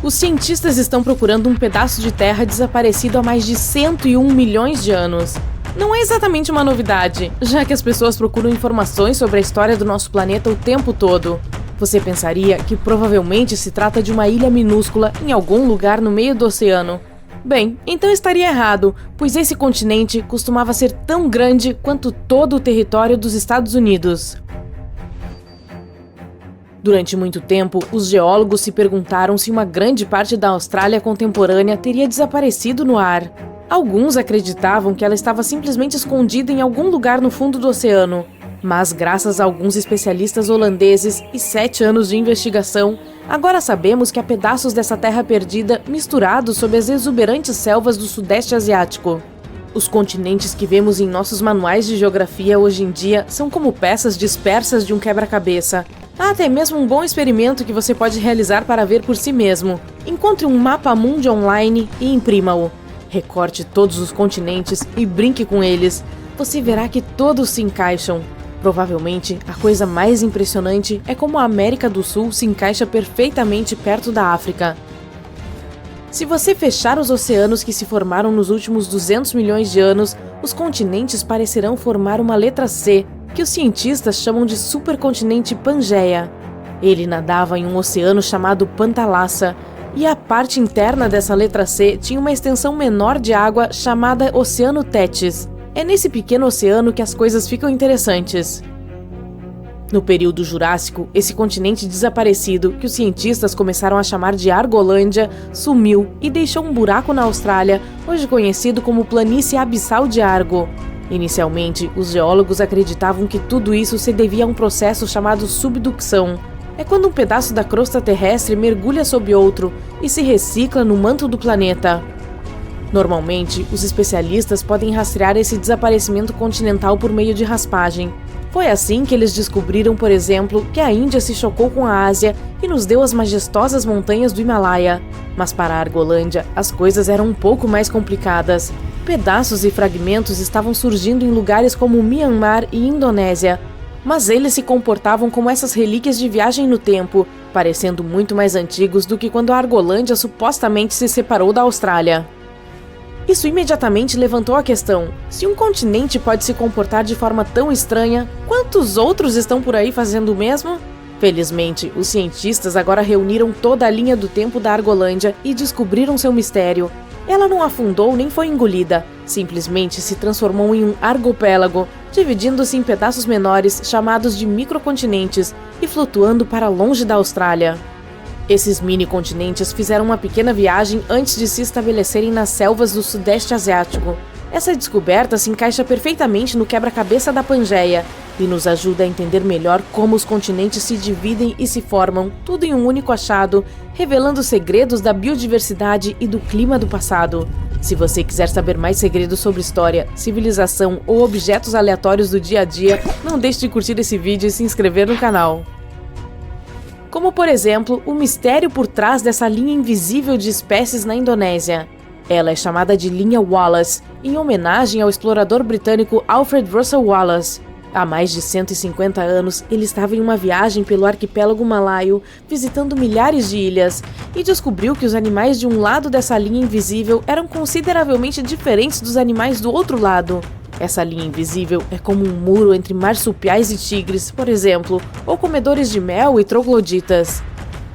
Os cientistas estão procurando um pedaço de terra desaparecido há mais de 101 milhões de anos. Não é exatamente uma novidade, já que as pessoas procuram informações sobre a história do nosso planeta o tempo todo. Você pensaria que provavelmente se trata de uma ilha minúscula em algum lugar no meio do oceano. Bem, então estaria errado, pois esse continente costumava ser tão grande quanto todo o território dos Estados Unidos. Durante muito tempo, os geólogos se perguntaram se uma grande parte da Austrália contemporânea teria desaparecido no ar. Alguns acreditavam que ela estava simplesmente escondida em algum lugar no fundo do oceano. Mas, graças a alguns especialistas holandeses e 7 anos de investigação, agora sabemos que há pedaços dessa terra perdida misturados sob as exuberantes selvas do Sudeste Asiático. Os continentes que vemos em nossos manuais de geografia hoje em dia são como peças dispersas de um quebra-cabeça. Há até mesmo um bom experimento que você pode realizar para ver por si mesmo. Encontre um mapa mundi online e imprima-o. Recorte todos os continentes e brinque com eles. Você verá que todos se encaixam. Provavelmente, a coisa mais impressionante é como a América do Sul se encaixa perfeitamente perto da África. Se você fechar os oceanos que se formaram nos últimos 200 milhões de anos, os continentes parecerão formar uma letra C, que os cientistas chamam de supercontinente Pangeia. Ele nadava em um oceano chamado Pantalassa, e a parte interna dessa letra C tinha uma extensão menor de água chamada Oceano Tétis. É nesse pequeno oceano que as coisas ficam interessantes. No período Jurássico, esse continente desaparecido, que os cientistas começaram a chamar de Argolândia, sumiu e deixou um buraco na Austrália, hoje conhecido como Planície Abissal de Argo. Inicialmente, os geólogos acreditavam que tudo isso se devia a um processo chamado subducção. É quando um pedaço da crosta terrestre mergulha sob outro e se recicla no manto do planeta. Normalmente, os especialistas podem rastrear esse desaparecimento continental por meio de raspagem. Foi assim que eles descobriram, por exemplo, que a Índia se chocou com a Ásia e nos deu as majestosas montanhas do Himalaia. Mas para a Argolândia, as coisas eram um pouco mais complicadas. Pedaços e fragmentos estavam surgindo em lugares como Myanmar e Indonésia. Mas eles se comportavam como essas relíquias de viagem no tempo, parecendo muito mais antigos do que quando a Argolândia supostamente se separou da Austrália. Isso imediatamente levantou a questão: se um continente pode se comportar de forma tão estranha, quantos outros estão por aí fazendo o mesmo? Felizmente, os cientistas agora reuniram toda a linha do tempo da Argolândia e descobriram seu mistério. Ela não afundou nem foi engolida, simplesmente se transformou em um argopélago, dividindo-se em pedaços menores chamados de microcontinentes e flutuando para longe da Austrália. Esses mini-continentes fizeram uma pequena viagem antes de se estabelecerem nas selvas do Sudeste Asiático. Essa descoberta se encaixa perfeitamente no quebra-cabeça da Pangeia e nos ajuda a entender melhor como os continentes se dividem e se formam, tudo em um único achado, revelando segredos da biodiversidade e do clima do passado. Se você quiser saber mais segredos sobre história, civilização ou objetos aleatórios do dia a dia, não deixe de curtir esse vídeo e se inscrever no canal. Como, por exemplo, o mistério por trás dessa linha invisível de espécies na Indonésia. Ela é chamada de linha Wallace, em homenagem ao explorador britânico Alfred Russel Wallace. Há mais de 150 anos, ele estava em uma viagem pelo arquipélago malaio, visitando milhares de ilhas, e descobriu que os animais de um lado dessa linha invisível eram consideravelmente diferentes dos animais do outro lado. Essa linha invisível é como um muro entre marsupiais e tigres, por exemplo, ou comedores de mel e trogloditas.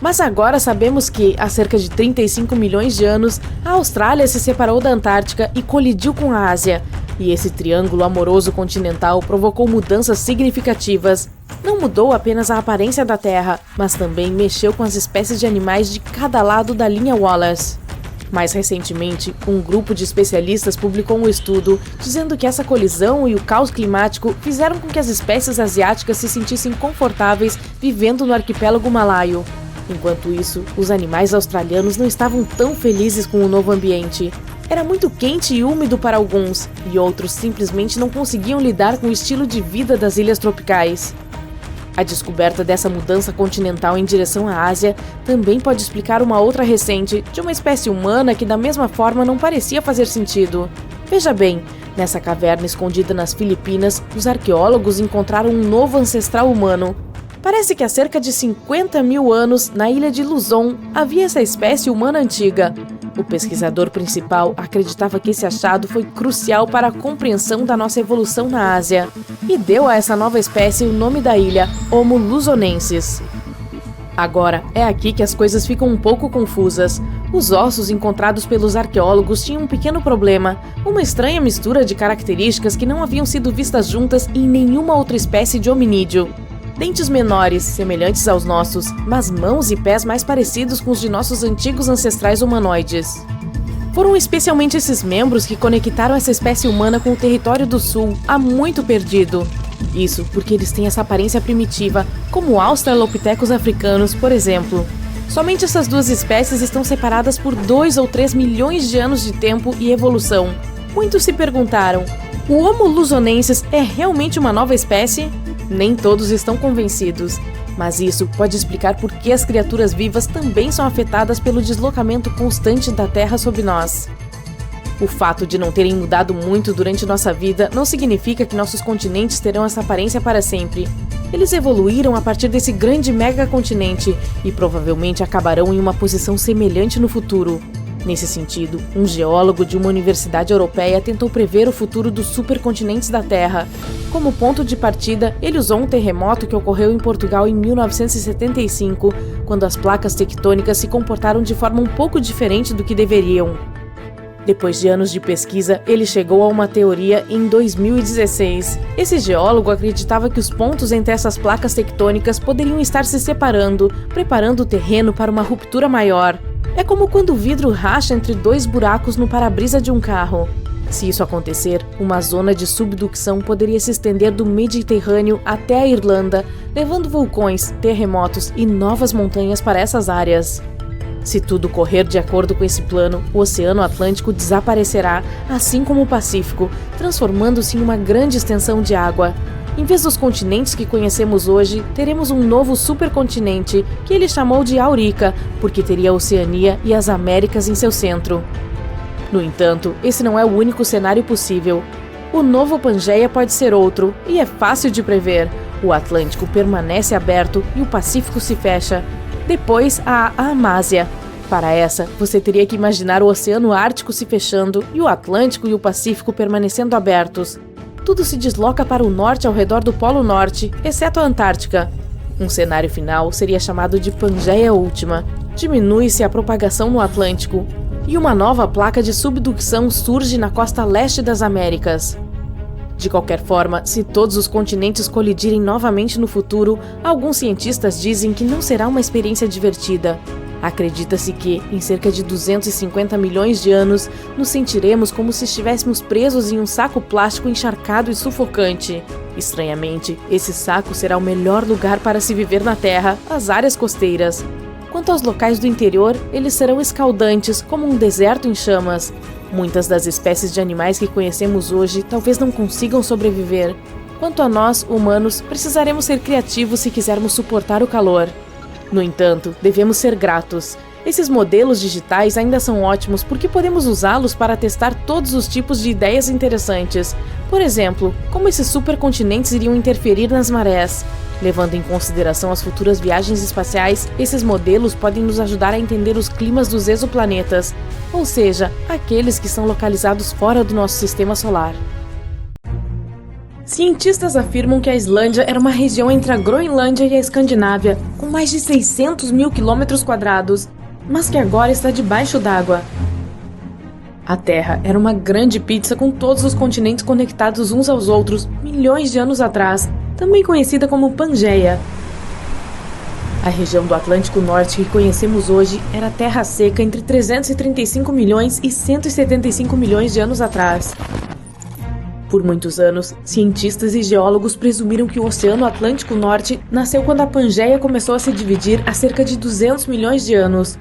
Mas agora sabemos que, há cerca de 35 milhões de anos, a Austrália se separou da Antártica e colidiu com a Ásia. E esse triângulo amoroso continental provocou mudanças significativas. Não mudou apenas a aparência da Terra, mas também mexeu com as espécies de animais de cada lado da linha Wallace. Mais recentemente, um grupo de especialistas publicou um estudo dizendo que essa colisão e o caos climático fizeram com que as espécies asiáticas se sentissem confortáveis vivendo no arquipélago malaio. Enquanto isso, os animais australianos não estavam tão felizes com o novo ambiente. Era muito quente e úmido para alguns, e outros simplesmente não conseguiam lidar com o estilo de vida das ilhas tropicais. A descoberta dessa mudança continental em direção à Ásia também pode explicar uma outra recente, de uma espécie humana que da mesma forma não parecia fazer sentido. Veja bem, nessa caverna escondida nas Filipinas, os arqueólogos encontraram um novo ancestral humano. Parece que há cerca de 50 mil anos, na ilha de Luzon, havia essa espécie humana antiga. O pesquisador principal acreditava que esse achado foi crucial para a compreensão da nossa evolução na Ásia e deu a essa nova espécie o nome da ilha, Homo luzonensis. Agora, é aqui que as coisas ficam um pouco confusas. Os ossos encontrados pelos arqueólogos tinham um pequeno problema, uma estranha mistura de características que não haviam sido vistas juntas em nenhuma outra espécie de hominídeo. Dentes menores, semelhantes aos nossos, mas mãos e pés mais parecidos com os de nossos antigos ancestrais humanoides. Foram especialmente esses membros que conectaram essa espécie humana com o território do sul, há muito perdido. Isso porque eles têm essa aparência primitiva, como australopitecos africanos, por exemplo. Somente essas duas espécies estão separadas por 2 ou 3 milhões de anos de tempo e evolução. Muitos se perguntaram, o Homo luzonensis é realmente uma nova espécie? Nem todos estão convencidos, mas isso pode explicar por que as criaturas vivas também são afetadas pelo deslocamento constante da Terra sob nós. O fato de não terem mudado muito durante nossa vida não significa que nossos continentes terão essa aparência para sempre. Eles evoluíram a partir desse grande megacontinente e provavelmente acabarão em uma posição semelhante no futuro. Nesse sentido, um geólogo de uma universidade europeia tentou prever o futuro dos supercontinentes da Terra. Como ponto de partida, ele usou um terremoto que ocorreu em Portugal em 1975, quando as placas tectônicas se comportaram de forma um pouco diferente do que deveriam. Depois de anos de pesquisa, ele chegou a uma teoria em 2016. Esse geólogo acreditava que os pontos entre essas placas tectônicas poderiam estar se separando, preparando o terreno para uma ruptura maior. É como quando o vidro racha entre 2 buracos no para-brisa de um carro. Se isso acontecer, uma zona de subducção poderia se estender do Mediterrâneo até a Irlanda, levando vulcões, terremotos e novas montanhas para essas áreas. Se tudo correr de acordo com esse plano, o Oceano Atlântico desaparecerá, assim como o Pacífico, transformando-se em uma grande extensão de água. Em vez dos continentes que conhecemos hoje, teremos um novo supercontinente, que ele chamou de Aurica, porque teria a Oceania e as Américas em seu centro. No entanto, esse não é o único cenário possível. O novo Pangeia pode ser outro, e é fácil de prever. O Atlântico permanece aberto e o Pacífico se fecha. Depois, há a Amásia. Para essa, você teria que imaginar o Oceano Ártico se fechando e o Atlântico e o Pacífico permanecendo abertos. Tudo se desloca para o norte ao redor do Polo Norte, exceto a Antártica. Um cenário final seria chamado de Pangeia Última. Diminui-se a propagação no Atlântico e uma nova placa de subducção surge na costa leste das Américas. De qualquer forma, se todos os continentes colidirem novamente no futuro, alguns cientistas dizem que não será uma experiência divertida. Acredita-se que, em cerca de 250 milhões de anos, nos sentiremos como se estivéssemos presos em um saco plástico encharcado e sufocante. Estranhamente, esse saco será o melhor lugar para se viver na Terra, as áreas costeiras. Quanto aos locais do interior, eles serão escaldantes, como um deserto em chamas. Muitas das espécies de animais que conhecemos hoje talvez não consigam sobreviver. Quanto a nós, humanos, precisaremos ser criativos se quisermos suportar o calor. No entanto, devemos ser gratos. Esses modelos digitais ainda são ótimos porque podemos usá-los para testar todos os tipos de ideias interessantes. Por exemplo, como esses supercontinentes iriam interferir nas marés. Levando em consideração as futuras viagens espaciais, esses modelos podem nos ajudar a entender os climas dos exoplanetas, ou seja, aqueles que são localizados fora do nosso sistema solar. Cientistas afirmam que a Islândia era uma região entre a Groenlândia e a Escandinávia, com mais de 600 mil quilômetros quadrados, mas que agora está debaixo d'água. A Terra era uma grande pizza com todos os continentes conectados uns aos outros milhões de anos atrás, também conhecida como Pangeia. A região do Atlântico Norte que conhecemos hoje era terra seca entre 335 milhões e 175 milhões de anos atrás. Por muitos anos, cientistas e geólogos presumiram que o Oceano Atlântico Norte nasceu quando a Pangeia começou a se dividir há cerca de 200 milhões de anos.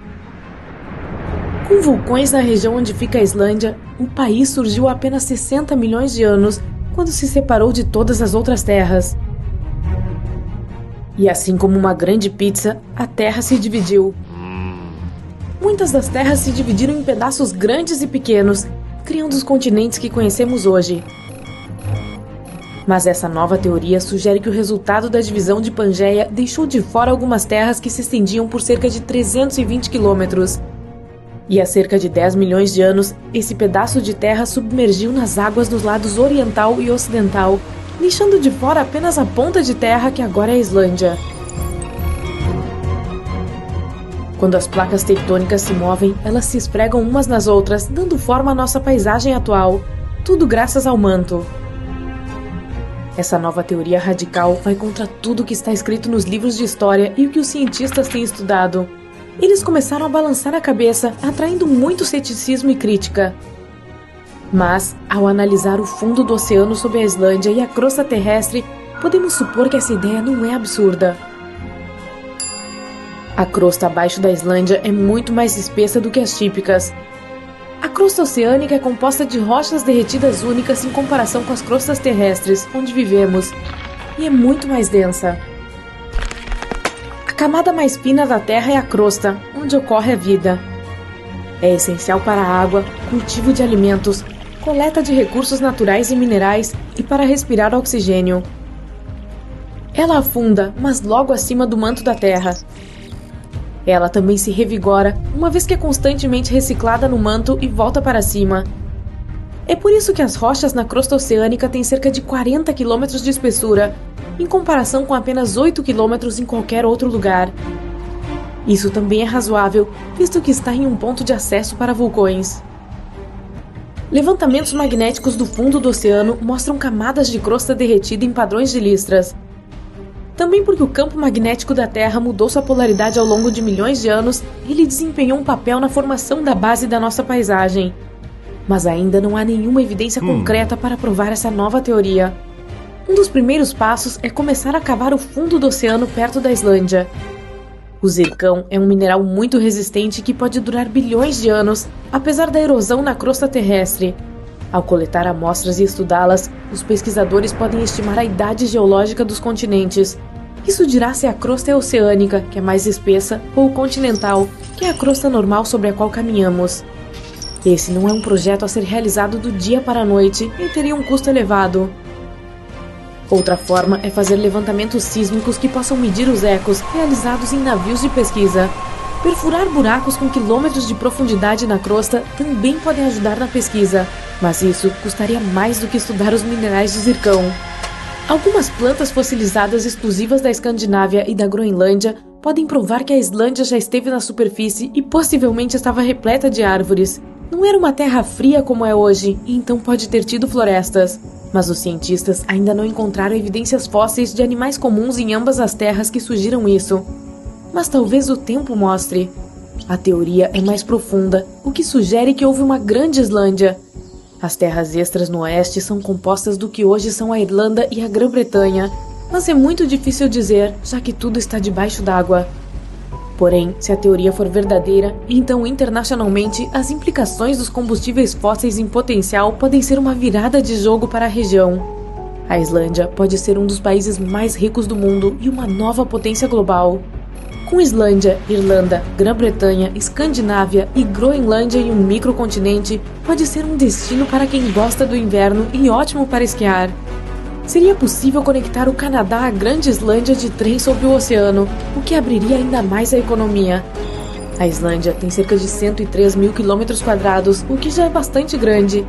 Com vulcões na região onde fica a Islândia, o país surgiu há apenas 60 milhões de anos, quando se separou de todas as outras terras. E assim como uma grande pizza, a Terra se dividiu. Muitas das terras se dividiram em pedaços grandes e pequenos, criando os continentes que conhecemos hoje. Mas essa nova teoria sugere que o resultado da divisão de Pangeia deixou de fora algumas terras que se estendiam por cerca de 320 quilômetros. E há cerca de 10 milhões de anos, esse pedaço de terra submergiu nas águas dos lados oriental e ocidental, deixando de fora apenas a ponta de terra que agora é a Islândia. Quando as placas tectônicas se movem, elas se esfregam umas nas outras, dando forma à nossa paisagem atual, tudo graças ao manto. Essa nova teoria radical vai contra tudo o que está escrito nos livros de história e o que os cientistas têm estudado. Eles começaram a balançar a cabeça, atraindo muito ceticismo e crítica. Mas, ao analisar o fundo do oceano sob a Islândia e a crosta terrestre, podemos supor que essa ideia não é absurda. A crosta abaixo da Islândia é muito mais espessa do que as típicas. A crosta oceânica é composta de rochas derretidas únicas em comparação com as crostas terrestres, onde vivemos, e é muito mais densa. A camada mais fina da Terra é a crosta, onde ocorre a vida. É essencial para a água, cultivo de alimentos, coleta de recursos naturais e minerais e para respirar oxigênio. Ela afunda, mas logo acima do manto da Terra. Ela também se revigora, uma vez que é constantemente reciclada no manto e volta para cima. É por isso que as rochas na crosta oceânica têm cerca de 40 km de espessura, em comparação com apenas 8 km em qualquer outro lugar. Isso também é razoável, visto que está em um ponto de acesso para vulcões. Levantamentos magnéticos do fundo do oceano mostram camadas de crosta derretida em padrões de listras. Também porque o campo magnético da Terra mudou sua polaridade ao longo de milhões de anos, ele desempenhou um papel na formação da base da nossa paisagem. Mas ainda não há nenhuma evidência concreta para provar essa nova teoria. Um dos primeiros passos é começar a cavar o fundo do oceano perto da Islândia. O zircão é um mineral muito resistente que pode durar bilhões de anos, apesar da erosão na crosta terrestre. Ao coletar amostras e estudá-las, os pesquisadores podem estimar a idade geológica dos continentes. Isso dirá se a crosta é oceânica, que é mais espessa, ou continental, que é a crosta normal sobre a qual caminhamos. Esse não é um projeto a ser realizado do dia para a noite e teria um custo elevado. Outra forma é fazer levantamentos sísmicos que possam medir os ecos realizados em navios de pesquisa. Perfurar buracos com quilômetros de profundidade na crosta também podem ajudar na pesquisa, mas isso custaria mais do que estudar os minerais de zircão. Algumas plantas fossilizadas exclusivas da Escandinávia e da Groenlândia podem provar que a Islândia já esteve na superfície e possivelmente estava repleta de árvores. Não era uma terra fria como é hoje, e então pode ter tido florestas. Mas os cientistas ainda não encontraram evidências fósseis de animais comuns em ambas as terras que sugiram isso. Mas talvez o tempo mostre. A teoria é mais profunda, o que sugere que houve uma grande Islândia. As terras extras no oeste são compostas do que hoje são a Irlanda e a Grã-Bretanha, mas é muito difícil dizer, já que tudo está debaixo d'água. Porém, se a teoria for verdadeira, então internacionalmente as implicações dos combustíveis fósseis em potencial podem ser uma virada de jogo para a região. A Islândia pode ser um dos países mais ricos do mundo e uma nova potência global. Com Islândia, Irlanda, Grã-Bretanha, Escandinávia e Groenlândia em um microcontinente, pode ser um destino para quem gosta do inverno e ótimo para esquiar. Seria possível conectar o Canadá à Grande Islândia de trem sobre o oceano, o que abriria ainda mais a economia. A Islândia tem cerca de 103 mil quilômetros quadrados, o que já é bastante grande.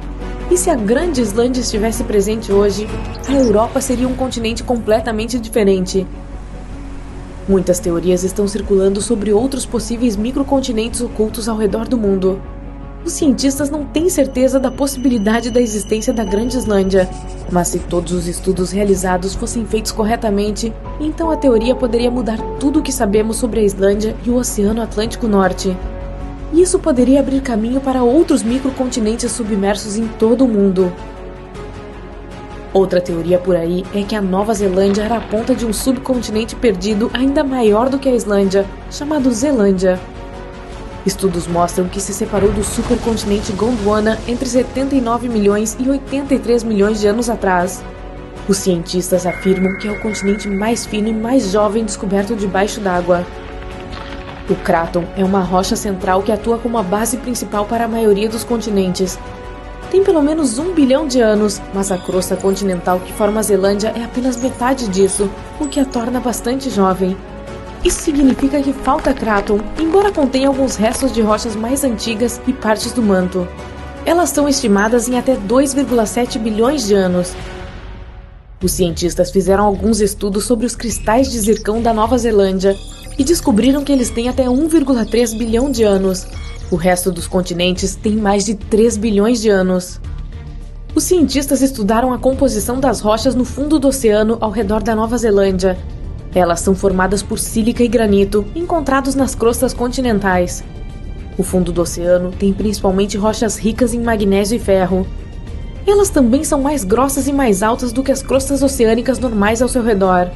E se a Grande Islândia estivesse presente hoje, a Europa seria um continente completamente diferente. Muitas teorias estão circulando sobre outros possíveis microcontinentes ocultos ao redor do mundo. Os cientistas não têm certeza da possibilidade da existência da Grande Islândia, mas se todos os estudos realizados fossem feitos corretamente, então a teoria poderia mudar tudo o que sabemos sobre a Islândia e o Oceano Atlântico Norte. E isso poderia abrir caminho para outros microcontinentes submersos em todo o mundo. Outra teoria por aí é que a Nova Zelândia era a ponta de um subcontinente perdido ainda maior do que a Islândia, chamado Zelândia. Estudos mostram que se separou do supercontinente Gondwana entre 79 milhões e 83 milhões de anos atrás. Os cientistas afirmam que é o continente mais fino e mais jovem descoberto debaixo d'água. O Craton é uma rocha central que atua como a base principal para a maioria dos continentes. tem pelo menos 1 bilhão de anos, mas a crosta continental que forma a Zelândia é apenas metade disso, o que a torna bastante jovem. Isso significa que falta Kraton, embora contenha alguns restos de rochas mais antigas e partes do manto. Elas são estimadas em até 2,7 bilhões de anos. Os cientistas fizeram alguns estudos sobre os cristais de zircão da Nova Zelândia e descobriram que eles têm até 1,3 bilhão de anos. O resto dos continentes tem mais de 3 bilhões de anos. Os cientistas estudaram a composição das rochas no fundo do oceano ao redor da Nova Zelândia. Elas são formadas por sílica e granito, encontrados nas crostas continentais. O fundo do oceano tem principalmente rochas ricas em magnésio e ferro. Elas também são mais grossas e mais altas do que as crostas oceânicas normais ao seu redor.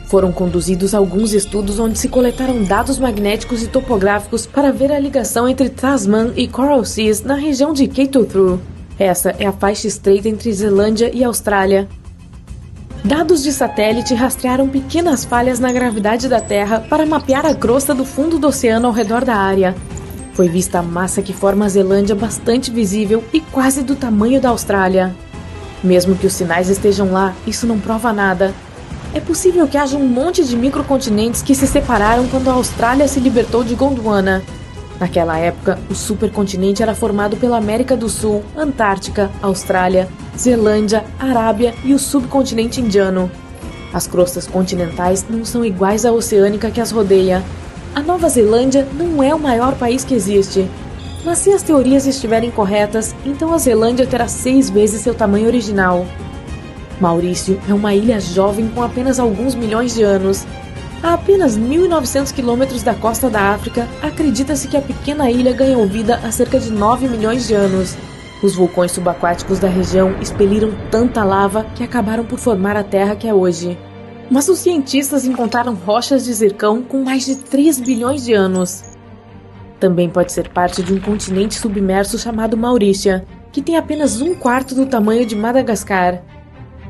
Foram conduzidos alguns estudos onde se coletaram dados magnéticos e topográficos para ver a ligação entre Tasman e Coral Seas na região de Kaitotru. Essa é a faixa estreita entre Zelândia e Austrália. Dados de satélite rastrearam pequenas falhas na gravidade da Terra para mapear a crosta do fundo do oceano ao redor da área. Foi vista a massa que forma a Zelândia bastante visível e quase do tamanho da Austrália. Mesmo que os sinais estejam lá, isso não prova nada. É possível que haja um monte de microcontinentes que se separaram quando a Austrália se libertou de Gondwana. Naquela época, o supercontinente era formado pela América do Sul, Antártica, Austrália, Zelândia, Arábia e o subcontinente indiano. As crostas continentais não são iguais à oceânica que as rodeia. A Nova Zelândia não é o maior país que existe. Mas se as teorias estiverem corretas, então a Zelândia terá 6 vezes seu tamanho original. Maurício é uma ilha jovem com apenas alguns milhões de anos. A apenas 1.900 quilômetros da costa da África, acredita-se que a pequena ilha ganhou vida há cerca de 9 milhões de anos. Os vulcões subaquáticos da região expeliram tanta lava que acabaram por formar a terra que é hoje. Mas os cientistas encontraram rochas de zircão com mais de 3 bilhões de anos. Também pode ser parte de um continente submerso chamado Maurícia, que tem apenas 1/4 do tamanho de Madagascar.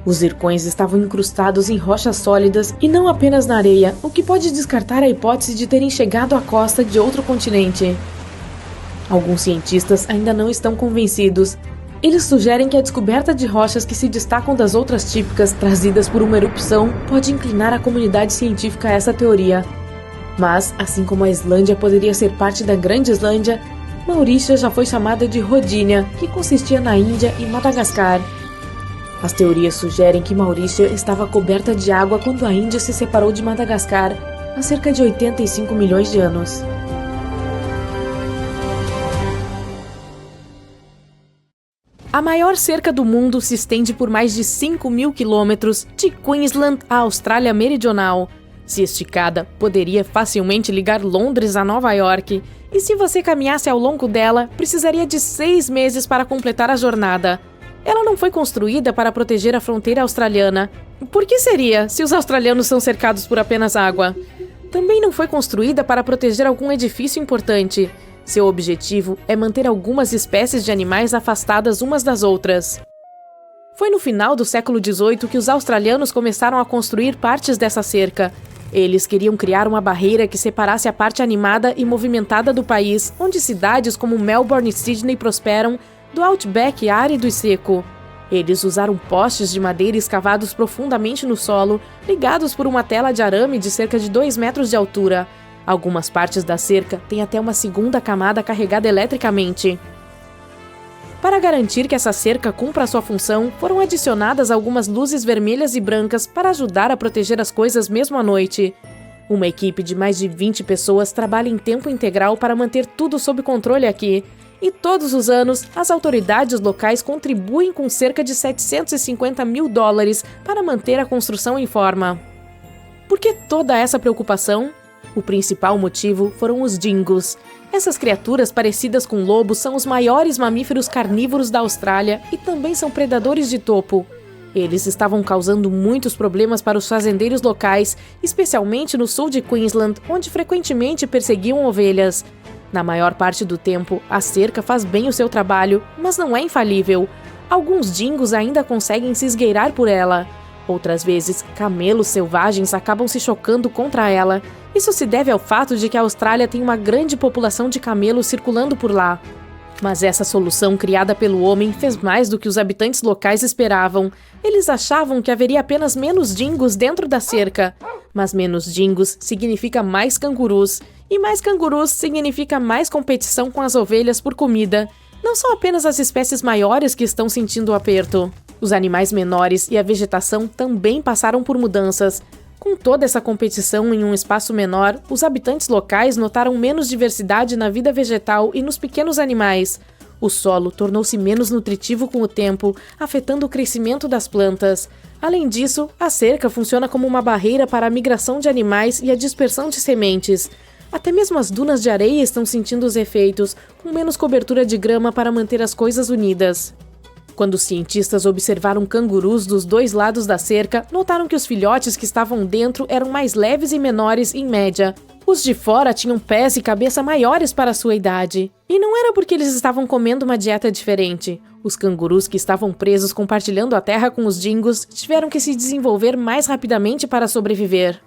Os zircões estavam incrustados em rochas sólidas e não apenas na areia, o que pode descartar a hipótese de terem chegado à costa de outro continente. Alguns cientistas ainda não estão convencidos. Eles sugerem que a descoberta de rochas que se destacam das outras típicas trazidas por uma erupção pode inclinar a comunidade científica a essa teoria. Mas, assim como a Islândia poderia ser parte da Grande Islândia, Maurícia já foi chamada de Rodínia, que consistia na Índia e Madagascar. As teorias sugerem que Maurícia estava coberta de água quando a Índia se separou de Madagascar, há cerca de 85 milhões de anos. A maior cerca do mundo se estende por mais de 5.000 quilômetros, de Queensland à Austrália Meridional. Se esticada, poderia facilmente ligar Londres a Nova York, e se você caminhasse ao longo dela, precisaria de 6 meses para completar a jornada. Ela não foi construída para proteger a fronteira australiana. Por que seria, se os australianos são cercados por apenas água? Também não foi construída para proteger algum edifício importante. Seu objetivo é manter algumas espécies de animais afastadas umas das outras. Foi no final do século XVIII que os australianos começaram a construir partes dessa cerca. Eles queriam criar uma barreira que separasse a parte animada e movimentada do país, onde cidades como Melbourne e Sydney prosperam, do outback árido e seco. Eles usaram postes de madeira escavados profundamente no solo, ligados por uma tela de arame de cerca de 2 metros de altura. Algumas partes da cerca têm até uma segunda camada carregada eletricamente. Para garantir que essa cerca cumpra a sua função, foram adicionadas algumas luzes vermelhas e brancas para ajudar a proteger as coisas mesmo à noite. Uma equipe de mais de 20 pessoas trabalha em tempo integral para manter tudo sob controle aqui. E todos os anos, as autoridades locais contribuem com cerca de $750 mil para manter a construção em forma. Por que toda essa preocupação? O principal motivo foram os dingos. Essas criaturas parecidas com lobos são os maiores mamíferos carnívoros da Austrália e também são predadores de topo. Eles estavam causando muitos problemas para os fazendeiros locais, especialmente no sul de Queensland, onde frequentemente perseguiam ovelhas. Na maior parte do tempo, a cerca faz bem o seu trabalho, mas não é infalível. Alguns dingos ainda conseguem se esgueirar por ela. Outras vezes, camelos selvagens acabam se chocando contra ela. Isso se deve ao fato de que a Austrália tem uma grande população de camelos circulando por lá. Mas essa solução criada pelo homem fez mais do que os habitantes locais esperavam. Eles achavam que haveria apenas menos dingos dentro da cerca. Mas menos dingos significa mais cangurus. E mais cangurus significa mais competição com as ovelhas por comida. Não são apenas as espécies maiores que estão sentindo o aperto. Os animais menores e a vegetação também passaram por mudanças. Com toda essa competição em um espaço menor, os habitantes locais notaram menos diversidade na vida vegetal e nos pequenos animais. O solo tornou-se menos nutritivo com o tempo, afetando o crescimento das plantas. Além disso, a cerca funciona como uma barreira para a migração de animais e a dispersão de sementes. Até mesmo as dunas de areia estão sentindo os efeitos, com menos cobertura de grama para manter as coisas unidas. Quando os cientistas observaram cangurus dos dois lados da cerca, notaram que os filhotes que estavam dentro eram mais leves e menores em média. Os de fora tinham pés e cabeça maiores para sua idade. E não era porque eles estavam comendo uma dieta diferente. Os cangurus que estavam presos compartilhando a terra com os dingos tiveram que se desenvolver mais rapidamente para sobreviver.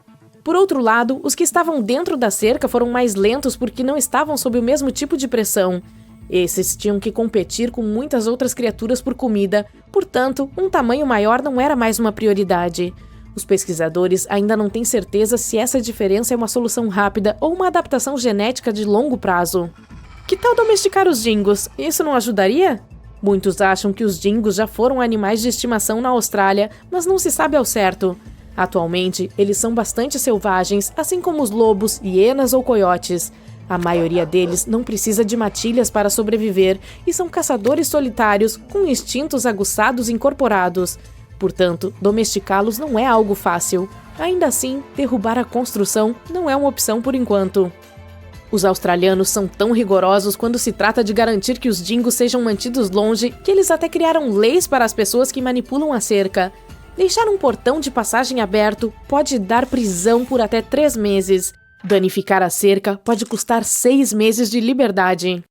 Por outro lado, os que estavam dentro da cerca foram mais lentos porque não estavam sob o mesmo tipo de pressão. Esses tinham que competir com muitas outras criaturas por comida, portanto, um tamanho maior não era mais uma prioridade. Os pesquisadores ainda não têm certeza se essa diferença é uma solução rápida ou uma adaptação genética de longo prazo. Que tal domesticar os dingos? Isso não ajudaria? Muitos acham que os dingos já foram animais de estimação na Austrália, mas não se sabe ao certo. Atualmente, eles são bastante selvagens, assim como os lobos, hienas ou coiotes. A maioria deles não precisa de matilhas para sobreviver e são caçadores solitários com instintos aguçados incorporados. Portanto, domesticá-los não é algo fácil. Ainda assim, derrubar a construção não é uma opção por enquanto. Os australianos são tão rigorosos quando se trata de garantir que os dingos sejam mantidos longe que eles até criaram leis para as pessoas que manipulam a cerca. Deixar um portão de passagem aberto pode dar prisão por até 3 meses. Danificar a cerca pode custar 6 meses de liberdade.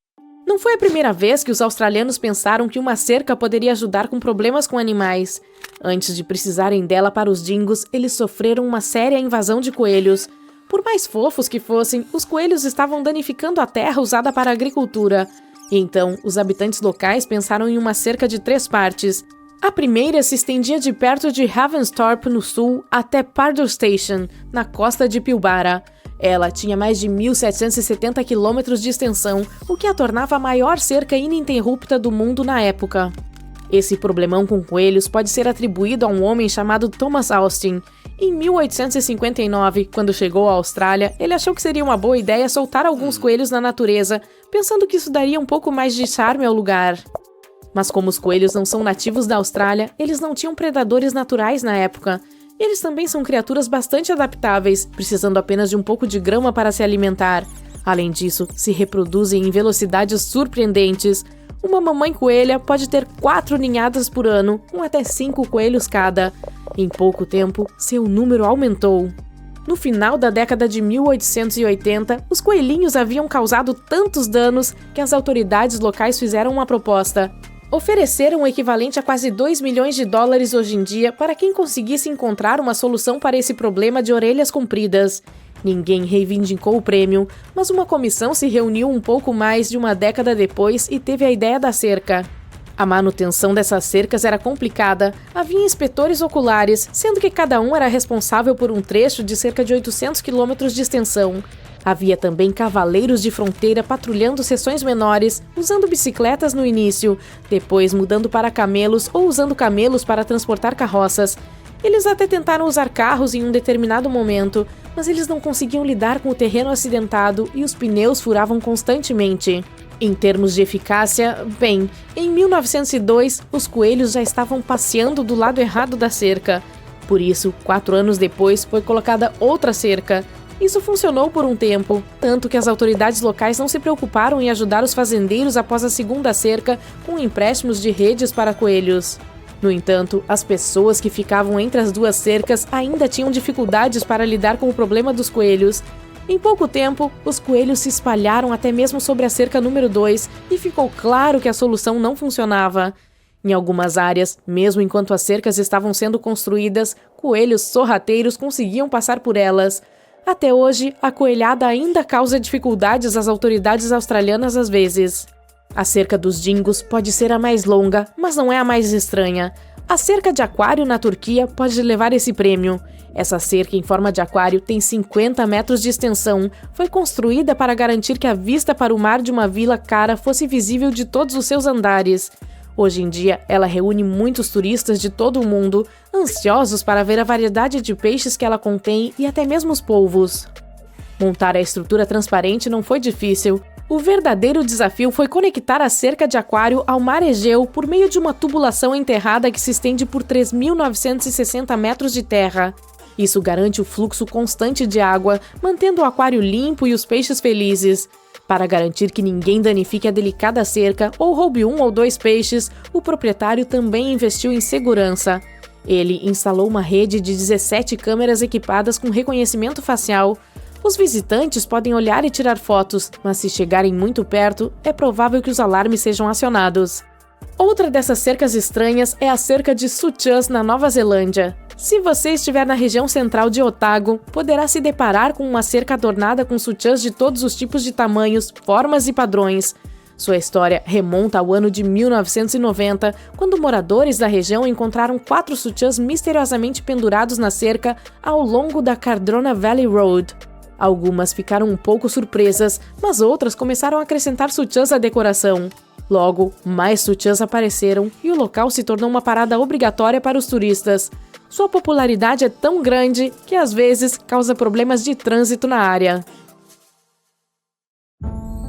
Não foi a primeira vez que os australianos pensaram que uma cerca poderia ajudar com problemas com animais. Antes de precisarem dela para os dingos, eles sofreram uma séria invasão de coelhos. Por mais fofos que fossem, os coelhos estavam danificando a terra usada para a agricultura. E então, os habitantes locais pensaram em uma cerca de 3 partes. A primeira se estendia de perto de Ravensthorpe, no sul, até Pardue Station, na costa de Pilbara. Ela tinha mais de 1.770 quilômetros de extensão, o que a tornava a maior cerca ininterrupta do mundo na época. Esse problemão com coelhos pode ser atribuído a um homem chamado Thomas Austin. Em 1859, quando chegou à Austrália, ele achou que seria uma boa ideia soltar alguns coelhos na natureza, pensando que isso daria um pouco mais de charme ao lugar. Mas como os coelhos não são nativos da Austrália, eles não tinham predadores naturais na época. Eles também são criaturas bastante adaptáveis, precisando apenas de um pouco de grama para se alimentar. Além disso, se reproduzem em velocidades surpreendentes. Uma mamãe coelha pode ter 4 ninhadas por ano, com até 5 coelhos cada. Em pouco tempo, seu número aumentou. No final da década de 1880, os coelhinhos haviam causado tantos danos que as autoridades locais fizeram uma proposta. Ofereceram o equivalente a quase 2 milhões de dólares hoje em dia para quem conseguisse encontrar uma solução para esse problema de orelhas compridas. Ninguém reivindicou o prêmio, mas uma comissão se reuniu um pouco mais de uma década depois e teve a ideia da cerca. A manutenção dessas cercas era complicada, havia inspetores oculares, sendo que cada um era responsável por um trecho de cerca de 800 quilômetros de extensão. Havia também cavaleiros de fronteira patrulhando seções menores, usando bicicletas no início, depois mudando para camelos ou usando camelos para transportar carroças. Eles até tentaram usar carros em um determinado momento, mas eles não conseguiam lidar com o terreno acidentado e os pneus furavam constantemente. Em termos de eficácia, bem, em 1902, os coelhos já estavam passeando do lado errado da cerca. Por isso, 4 anos depois, foi colocada outra cerca. Isso funcionou por um tempo, tanto que as autoridades locais não se preocuparam em ajudar os fazendeiros após a segunda cerca com empréstimos de redes para coelhos. No entanto, as pessoas que ficavam entre as duas cercas ainda tinham dificuldades para lidar com o problema dos coelhos. Em pouco tempo, os coelhos se espalharam até mesmo sobre a cerca número 2 e ficou claro que a solução não funcionava. Em algumas áreas, mesmo enquanto as cercas estavam sendo construídas, coelhos sorrateiros conseguiam passar por elas. Até hoje, a coelhada ainda causa dificuldades às autoridades australianas às vezes. A cerca dos dingos pode ser a mais longa, mas não é a mais estranha. A cerca de aquário na Turquia pode levar esse prêmio. Essa cerca em forma de aquário tem 50 metros de extensão. Foi construída para garantir que a vista para o mar de uma vila cara fosse visível de todos os seus andares. Hoje em dia, ela reúne muitos turistas de todo o mundo, ansiosos para ver a variedade de peixes que ela contém e até mesmo os polvos. Montar a estrutura transparente não foi difícil. O verdadeiro desafio foi conectar a cerca de aquário ao mar Egeu por meio de uma tubulação enterrada que se estende por 3.960 metros de terra. Isso garante o fluxo constante de água, mantendo o aquário limpo e os peixes felizes. Para garantir que ninguém danifique a delicada cerca ou roube um ou dois peixes, o proprietário também investiu em segurança. Ele instalou uma rede de 17 câmeras equipadas com reconhecimento facial. Os visitantes podem olhar e tirar fotos, mas se chegarem muito perto, é provável que os alarmes sejam acionados. Outra dessas cercas estranhas é a cerca de Sutjes, na Nova Zelândia. Se você estiver na região central de Otago, poderá se deparar com uma cerca adornada com sutiãs de todos os tipos de tamanhos, formas e padrões. Sua história remonta ao ano de 1990, quando moradores da região encontraram 4 sutiãs misteriosamente pendurados na cerca ao longo da Cardrona Valley Road. Algumas ficaram um pouco surpresas, mas outras começaram a acrescentar sutiãs à decoração. Logo, mais sutiãs apareceram e o local se tornou uma parada obrigatória para os turistas. Sua popularidade é tão grande que às vezes causa problemas de trânsito na área.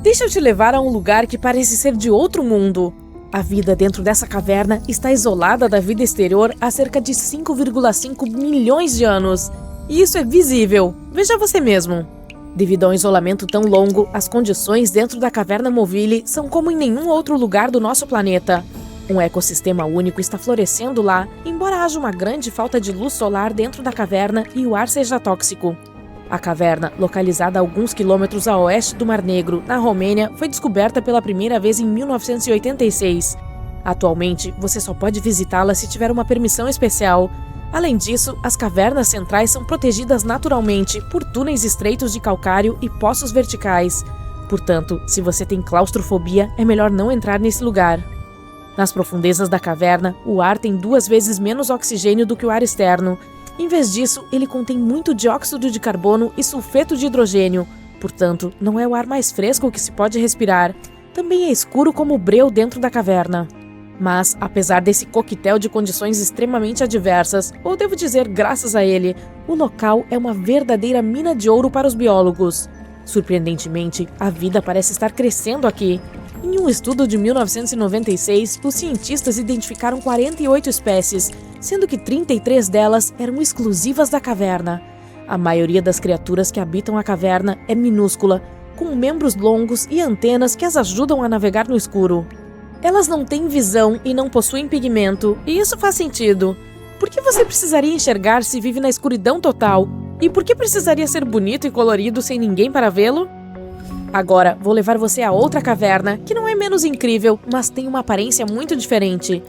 Deixa eu te levar a um lugar que parece ser de outro mundo. A vida dentro dessa caverna está isolada da vida exterior há cerca de 5,5 milhões de anos. E isso é visível. Veja você mesmo. Devido a um isolamento tão longo, as condições dentro da caverna Moville são como em nenhum outro lugar do nosso planeta. Um ecossistema único está florescendo lá, embora haja uma grande falta de luz solar dentro da caverna e o ar seja tóxico. A caverna, localizada a alguns quilômetros a oeste do Mar Negro, na Romênia, foi descoberta pela primeira vez em 1986. Atualmente, você só pode visitá-la se tiver uma permissão especial. Além disso, as cavernas centrais são protegidas naturalmente por túneis estreitos de calcário e poços verticais. Portanto, se você tem claustrofobia, é melhor não entrar nesse lugar. Nas profundezas da caverna, o ar tem 2 vezes menos oxigênio do que o ar externo. Em vez disso, ele contém muito dióxido de carbono e sulfeto de hidrogênio. Portanto, não é o ar mais fresco que se pode respirar. Também é escuro como o breu dentro da caverna. Mas, apesar desse coquetel de condições extremamente adversas, ou devo dizer graças a ele, o local é uma verdadeira mina de ouro para os biólogos. Surpreendentemente, a vida parece estar crescendo aqui. Em um estudo de 1996, os cientistas identificaram 48 espécies, sendo que 33 delas eram exclusivas da caverna. A maioria das criaturas que habitam a caverna é minúscula, com membros longos e antenas que as ajudam a navegar no escuro. Elas não têm visão e não possuem pigmento, e isso faz sentido. Por que você precisaria enxergar se vive na escuridão total? E por que precisaria ser bonito e colorido sem ninguém para vê-lo? Agora, vou levar você a outra caverna, que não é menos incrível, mas tem uma aparência muito diferente.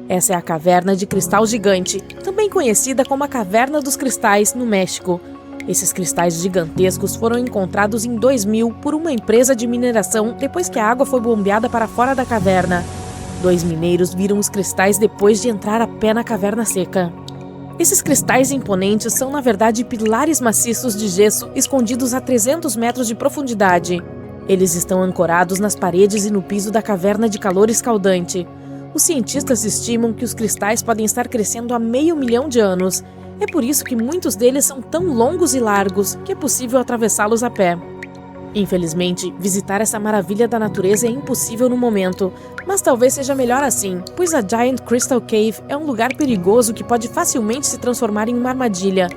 Essa é a Caverna de Cristal Gigante, também conhecida como a Caverna dos Cristais, no México. Esses cristais gigantescos foram encontrados em 2000 por uma empresa de mineração depois que a água foi bombeada para fora da caverna. 2 mineiros viram os cristais depois de entrar a pé na caverna seca. Esses cristais imponentes são, na verdade, pilares maciços de gesso escondidos a 300 metros de profundidade. Eles estão ancorados nas paredes e no piso da caverna de calor escaldante. Os cientistas estimam que os cristais podem estar crescendo há 500 mil de anos. É por isso que muitos deles são tão longos e largos que é possível atravessá-los a pé. Infelizmente, visitar essa maravilha da natureza é impossível no momento, mas talvez seja melhor assim, pois a Giant Crystal Cave é um lugar perigoso que pode facilmente se transformar em uma armadilha.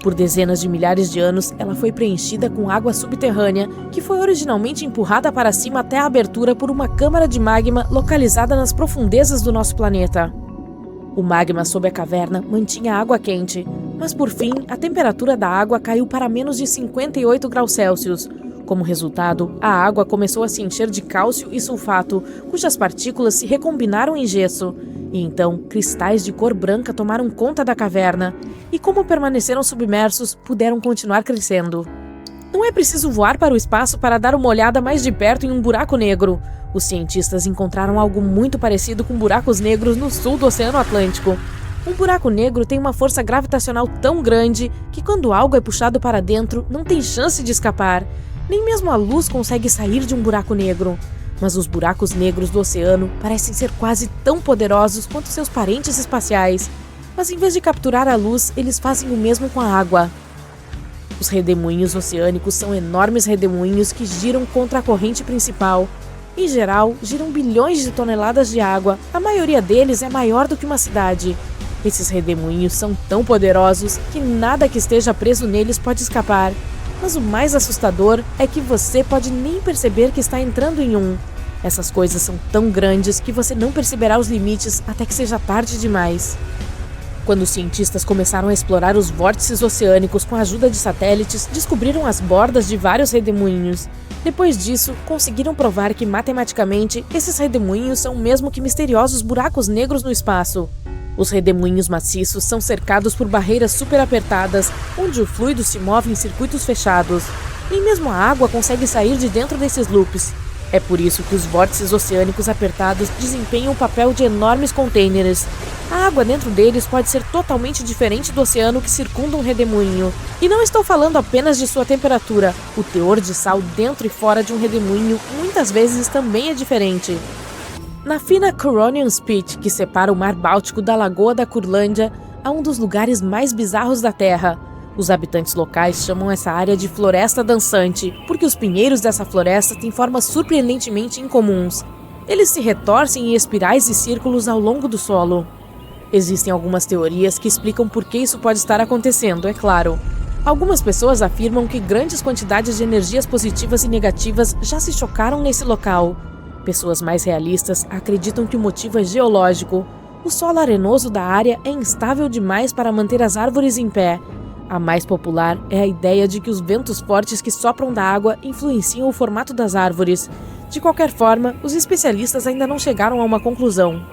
Por dezenas de milhares de anos, ela foi preenchida com água subterrânea, que foi originalmente empurrada para cima até a abertura por uma câmara de magma localizada nas profundezas do nosso planeta. O magma sob a caverna mantinha a água quente, mas por fim, a temperatura da água caiu para menos de 58 graus Celsius. Como resultado, a água começou a se encher de cálcio e sulfato, cujas partículas se recombinaram em gesso. E então, cristais de cor branca tomaram conta da caverna, e como permaneceram submersos, puderam continuar crescendo. Não é preciso voar para o espaço para dar uma olhada mais de perto em um buraco negro. Os cientistas encontraram algo muito parecido com buracos negros no sul do Oceano Atlântico. Um buraco negro tem uma força gravitacional tão grande que quando algo é puxado para dentro, não tem chance de escapar. Nem mesmo a luz consegue sair de um buraco negro. Mas os buracos negros do oceano parecem ser quase tão poderosos quanto seus parentes espaciais. Mas em vez de capturar a luz, eles fazem o mesmo com a água. Os redemoinhos oceânicos são enormes redemoinhos que giram contra a corrente principal. Em geral, giram bilhões de toneladas de água, a maioria deles é maior do que uma cidade. Esses redemoinhos são tão poderosos que nada que esteja preso neles pode escapar. Mas o mais assustador é que você pode nem perceber que está entrando em um. Essas coisas são tão grandes que você não perceberá os limites até que seja tarde demais. Quando os cientistas começaram a explorar os vórtices oceânicos com a ajuda de satélites, descobriram as bordas de vários redemoinhos. Depois disso, conseguiram provar que matematicamente esses redemoinhos são o mesmo que misteriosos buracos negros no espaço. Os redemoinhos maciços são cercados por barreiras super apertadas, onde o fluido se move em circuitos fechados. Nem mesmo a água consegue sair de dentro desses loops. É por isso que os vórtices oceânicos apertados desempenham o papel de enormes contêineres. A água dentro deles pode ser totalmente diferente do oceano que circunda um redemoinho. E não estou falando apenas de sua temperatura. O teor de sal dentro e fora de um redemoinho muitas vezes também é diferente. Na fina Curonian Spit, que separa o Mar Báltico da Lagoa da Curlândia, há um dos lugares mais bizarros da Terra. Os habitantes locais chamam essa área de Floresta Dançante, porque os pinheiros dessa floresta têm formas surpreendentemente incomuns. Eles se retorcem em espirais e círculos ao longo do solo. Existem algumas teorias que explicam por que isso pode estar acontecendo, é claro. Algumas pessoas afirmam que grandes quantidades de energias positivas e negativas já se chocaram nesse local. Pessoas mais realistas acreditam que o motivo é geológico. O solo arenoso da área é instável demais para manter as árvores em pé. A mais popular é a ideia de que os ventos fortes que sopram da água influenciam o formato das árvores. De qualquer forma, os especialistas ainda não chegaram a uma conclusão.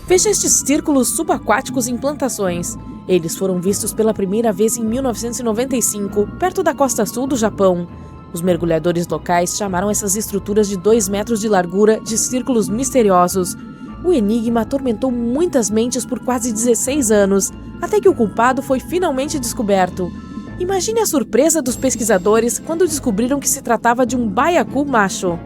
Veja estes círculos subaquáticos em plantações. Eles foram vistos pela primeira vez em 1995, perto da costa sul do Japão. Os mergulhadores locais chamaram essas estruturas de 2 metros de largura de círculos misteriosos. O enigma atormentou muitas mentes por quase 16 anos, até que o culpado foi finalmente descoberto. Imagine a surpresa dos pesquisadores quando descobriram que se tratava de um baiacu macho.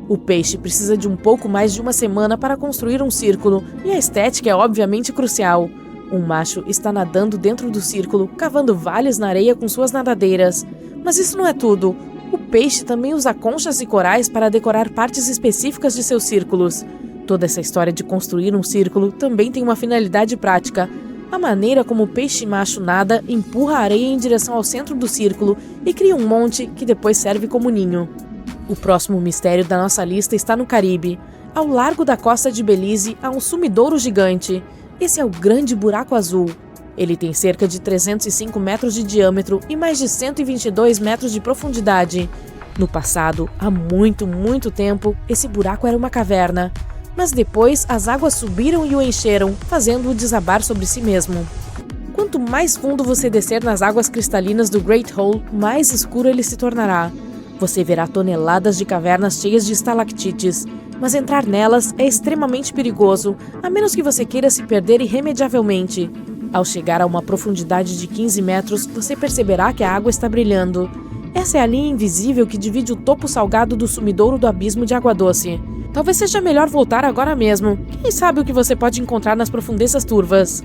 O peixe precisa de um pouco mais de uma semana para construir um círculo, e a estética é obviamente crucial. Um macho está nadando dentro do círculo, cavando vales na areia com suas nadadeiras. Mas isso não é tudo. O peixe também usa conchas e corais para decorar partes específicas de seus círculos. Toda essa história de construir um círculo também tem uma finalidade prática. A maneira como o peixe macho nada empurra a areia em direção ao centro do círculo e cria um monte que depois serve como ninho. O próximo mistério da nossa lista está no Caribe. Ao largo da costa de Belize há um sumidouro gigante. Esse é o Grande Buraco Azul. Ele tem cerca de 305 metros de diâmetro e mais de 122 metros de profundidade. No passado, há muito tempo, esse buraco era uma caverna. Mas depois as águas subiram e o encheram, fazendo-o desabar sobre si mesmo. Quanto mais fundo você descer nas águas cristalinas do Great Hole, mais escuro ele se tornará. Você verá toneladas de cavernas cheias de estalactites, mas entrar nelas é extremamente perigoso, a menos que você queira se perder irremediavelmente. Ao chegar a uma profundidade de 15 metros, você perceberá que a água está brilhando. Essa é a linha invisível que divide o topo salgado do sumidouro do abismo de água doce. Talvez seja melhor voltar agora mesmo. Quem sabe o que você pode encontrar nas profundezas turvas?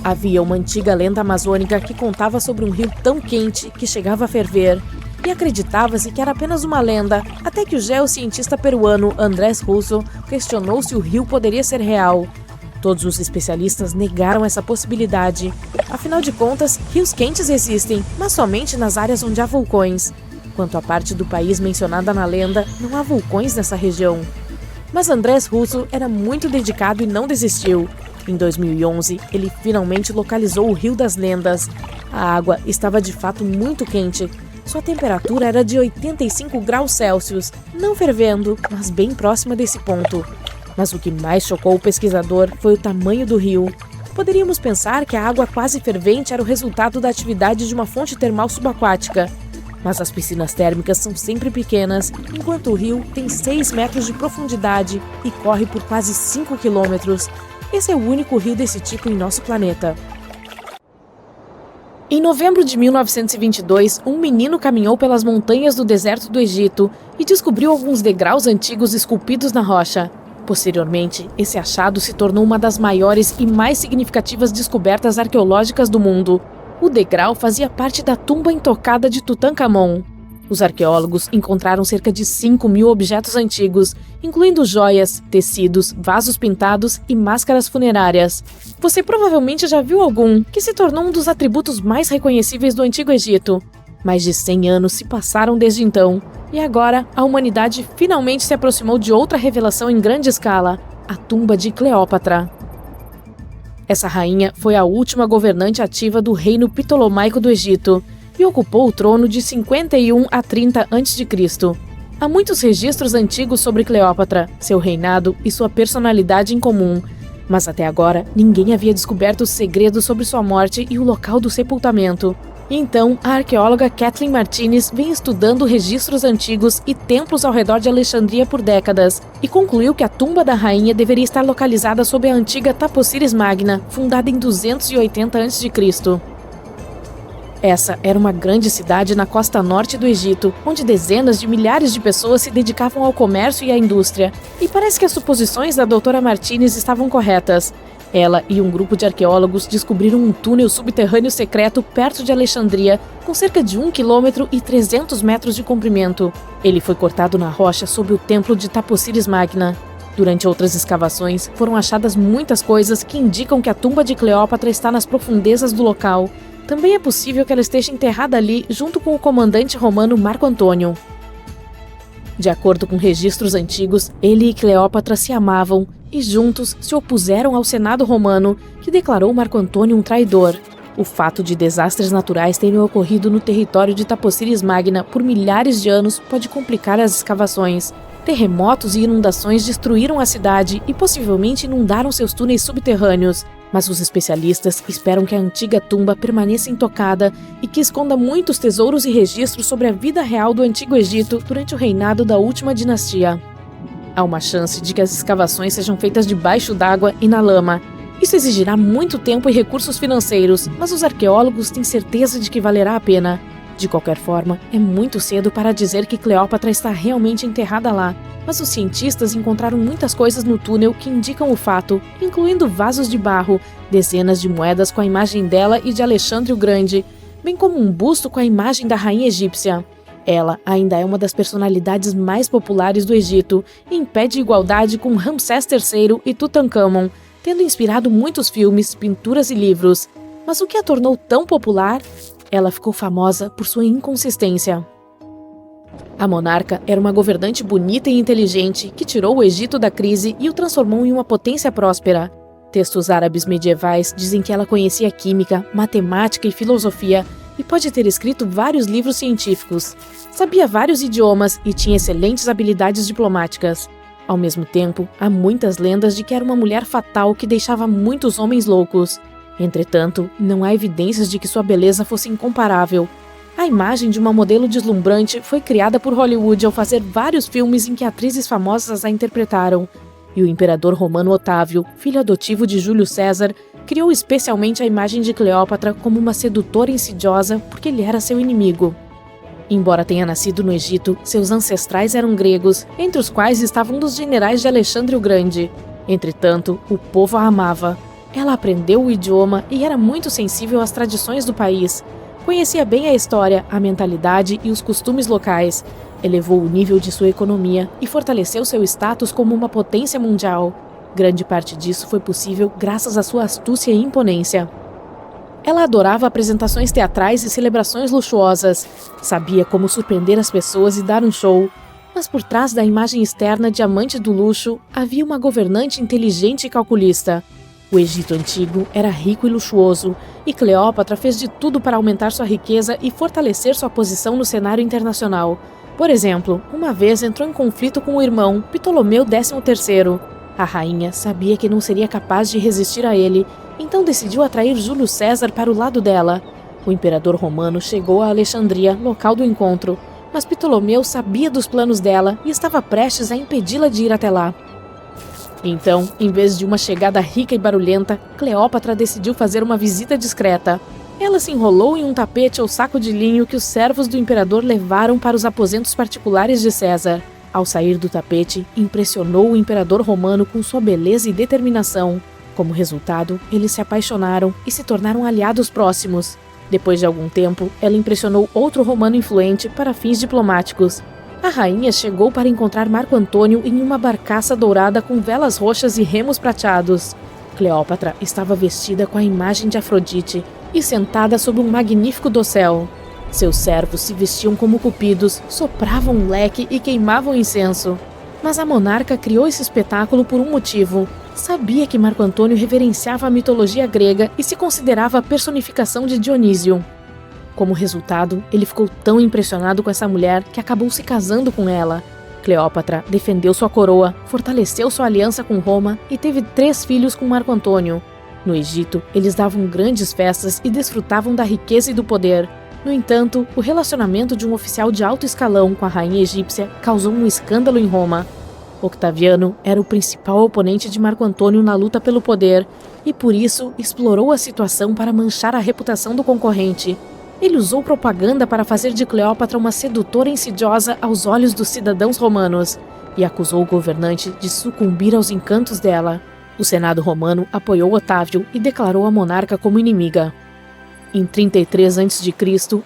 Havia uma antiga lenda amazônica que contava sobre um rio tão quente que chegava a ferver. E acreditava-se que era apenas uma lenda, até que o geocientista peruano Andrés Russo questionou se o rio poderia ser real. Todos os especialistas negaram essa possibilidade. Afinal de contas, rios quentes existem, mas somente nas áreas onde há vulcões. Quanto à parte do país mencionada na lenda, não há vulcões nessa região. Mas Andrés Russo era muito dedicado e não desistiu. Em 2011, ele finalmente localizou o Rio das Lendas. A água estava de fato muito quente. Sua temperatura era de 85 graus Celsius, não fervendo, mas bem próxima desse ponto. Mas o que mais chocou o pesquisador foi o tamanho do rio. Poderíamos pensar que a água quase fervente era o resultado da atividade de uma fonte termal subaquática. Mas as piscinas térmicas são sempre pequenas, enquanto o rio tem 6 metros de profundidade e corre por quase 5 quilômetros. Esse é o único rio desse tipo em nosso planeta. Em novembro de 1922, um menino caminhou pelas montanhas do deserto do Egito e descobriu alguns degraus antigos esculpidos na rocha. Posteriormente, esse achado se tornou uma das maiores e mais significativas descobertas arqueológicas do mundo. O degrau fazia parte da tumba intocada de Tutankhamon. Os arqueólogos encontraram cerca de 5.000 objetos antigos, incluindo joias, tecidos, vasos pintados e máscaras funerárias. Você provavelmente já viu algum, que se tornou um dos atributos mais reconhecíveis do Antigo Egito. Mais de 100 anos se passaram desde então, e agora a humanidade finalmente se aproximou de outra revelação em grande escala, a tumba de Cleópatra. Essa rainha foi a última governante ativa do reino Ptolomaico do Egito, e ocupou o trono de 51 a 30 a.C. Há muitos registros antigos sobre Cleópatra, seu reinado e sua personalidade em comum, mas até agora ninguém havia descoberto os segredos sobre sua morte e o local do sepultamento. Então, a arqueóloga Kathleen Martinez vem estudando registros antigos e templos ao redor de Alexandria por décadas, e concluiu que a tumba da rainha deveria estar localizada sob a antiga Taposiris Magna, fundada em 280 a.C. Essa era uma grande cidade na costa norte do Egito, onde dezenas de milhares de pessoas se dedicavam ao comércio e à indústria. E parece que as suposições da doutora Martinez estavam corretas. Ela e um grupo de arqueólogos descobriram um túnel subterrâneo secreto perto de Alexandria, com cerca de 1 quilômetro e 300 metros de comprimento. Ele foi cortado na rocha sob o templo de Taposiris Magna. Durante outras escavações, foram achadas muitas coisas que indicam que a tumba de Cleópatra está nas profundezas do local. Também é possível que ela esteja enterrada ali junto com o comandante romano Marco Antônio. De acordo com registros antigos, ele e Cleópatra se amavam e juntos se opuseram ao Senado romano, que declarou Marco Antônio um traidor. O fato de desastres naturais terem ocorrido no território de Taposiris Magna por milhares de anos pode complicar as escavações. Terremotos e inundações destruíram a cidade e possivelmente inundaram seus túneis subterrâneos. Mas os especialistas esperam que a antiga tumba permaneça intocada e que esconda muitos tesouros e registros sobre a vida real do Antigo Egito durante o reinado da última dinastia. Há uma chance de que as escavações sejam feitas debaixo d'água e na lama. Isso exigirá muito tempo e recursos financeiros, mas os arqueólogos têm certeza de que valerá a pena. De qualquer forma, é muito cedo para dizer que Cleópatra está realmente enterrada lá. Mas os cientistas encontraram muitas coisas no túnel que indicam o fato, incluindo vasos de barro, dezenas de moedas com a imagem dela e de Alexandre o Grande, bem como um busto com a imagem da rainha egípcia. Ela ainda é uma das personalidades mais populares do Egito e em pé de igualdade com Ramsés III e Tutankhamon, tendo inspirado muitos filmes, pinturas e livros. Mas o que a tornou tão popular? Ela ficou famosa por sua inconsistência. A monarca era uma governante bonita e inteligente que tirou o Egito da crise e o transformou em uma potência próspera. Textos árabes medievais dizem que ela conhecia química, matemática e filosofia e pode ter escrito vários livros científicos. Sabia vários idiomas e tinha excelentes habilidades diplomáticas. Ao mesmo tempo, há muitas lendas de que era uma mulher fatal que deixava muitos homens loucos. Entretanto, não há evidências de que sua beleza fosse incomparável. A imagem de uma modelo deslumbrante foi criada por Hollywood ao fazer vários filmes em que atrizes famosas a interpretaram. E o imperador romano Otávio, filho adotivo de Júlio César, criou especialmente a imagem de Cleópatra como uma sedutora insidiosa porque ele era seu inimigo. Embora tenha nascido no Egito, seus ancestrais eram gregos, entre os quais estava um dos generais de Alexandre o Grande. Entretanto, o povo a amava. Ela aprendeu o idioma e era muito sensível às tradições do país. Conhecia bem a história, a mentalidade e os costumes locais. Elevou o nível de sua economia e fortaleceu seu status como uma potência mundial. Grande parte disso foi possível graças à sua astúcia e imponência. Ela adorava apresentações teatrais e celebrações luxuosas. Sabia como surpreender as pessoas e dar um show. Mas por trás da imagem externa de amante do luxo, havia uma governante inteligente e calculista. O Egito Antigo era rico e luxuoso, e Cleópatra fez de tudo para aumentar sua riqueza e fortalecer sua posição no cenário internacional. Por exemplo, uma vez entrou em conflito com o irmão, Ptolomeu XIII. A rainha sabia que não seria capaz de resistir a ele, então decidiu atrair Júlio César para o lado dela. O imperador romano chegou a Alexandria, local do encontro, mas Ptolomeu sabia dos planos dela e estava prestes a impedi-la de ir até lá. Então, em vez de uma chegada rica e barulhenta, Cleópatra decidiu fazer uma visita discreta. Ela se enrolou em um tapete ou saco de linho que os servos do imperador levaram para os aposentos particulares de César. Ao sair do tapete, impressionou o imperador romano com sua beleza e determinação. Como resultado, eles se apaixonaram e se tornaram aliados próximos. Depois de algum tempo, ela impressionou outro romano influente para fins diplomáticos. A rainha chegou para encontrar Marco Antônio em uma barcaça dourada com velas roxas e remos prateados. Cleópatra estava vestida com a imagem de Afrodite e sentada sob um magnífico dossel. Seus servos se vestiam como cupidos, sopravam um leque e queimavam incenso. Mas a monarca criou esse espetáculo por um motivo. Sabia que Marco Antônio reverenciava a mitologia grega e se considerava a personificação de Dionísio. Como resultado, ele ficou tão impressionado com essa mulher que acabou se casando com ela. Cleópatra defendeu sua coroa, fortaleceu sua aliança com Roma e teve 3 filhos com Marco Antônio. No Egito, eles davam grandes festas e desfrutavam da riqueza e do poder. No entanto, o relacionamento de um oficial de alto escalão com a rainha egípcia causou um escândalo em Roma. Octaviano era o principal oponente de Marco Antônio na luta pelo poder e, por isso, explorou a situação para manchar a reputação do concorrente. Ele usou propaganda para fazer de Cleópatra uma sedutora insidiosa aos olhos dos cidadãos romanos e acusou o governante de sucumbir aos encantos dela. O Senado romano apoiou Otávio e declarou a monarca como inimiga. Em 33 a.C.,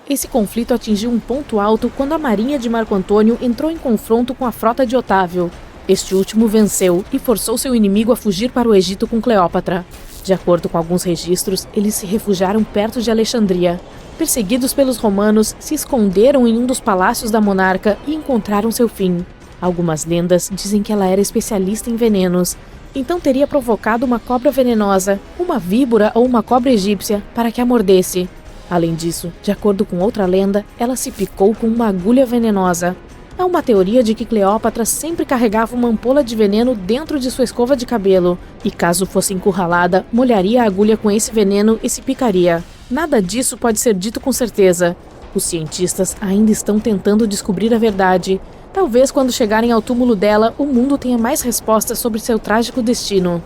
esse conflito atingiu um ponto alto quando a marinha de Marco Antônio entrou em confronto com a frota de Otávio. Este último venceu e forçou seu inimigo a fugir para o Egito com Cleópatra. De acordo com alguns registros, eles se refugiaram perto de Alexandria. Perseguidos pelos romanos, se esconderam em um dos palácios da monarca e encontraram seu fim. Algumas lendas dizem que ela era especialista em venenos, então teria provocado uma cobra venenosa, uma víbora ou uma cobra egípcia para que a mordesse. Além disso, de acordo com outra lenda, ela se picou com uma agulha venenosa. Há uma teoria de que Cleópatra sempre carregava uma ampola de veneno dentro de sua escova de cabelo, e caso fosse encurralada, molharia a agulha com esse veneno e se picaria. Nada disso pode ser dito com certeza. Os cientistas ainda estão tentando descobrir a verdade. Talvez quando chegarem ao túmulo dela, o mundo tenha mais respostas sobre seu trágico destino.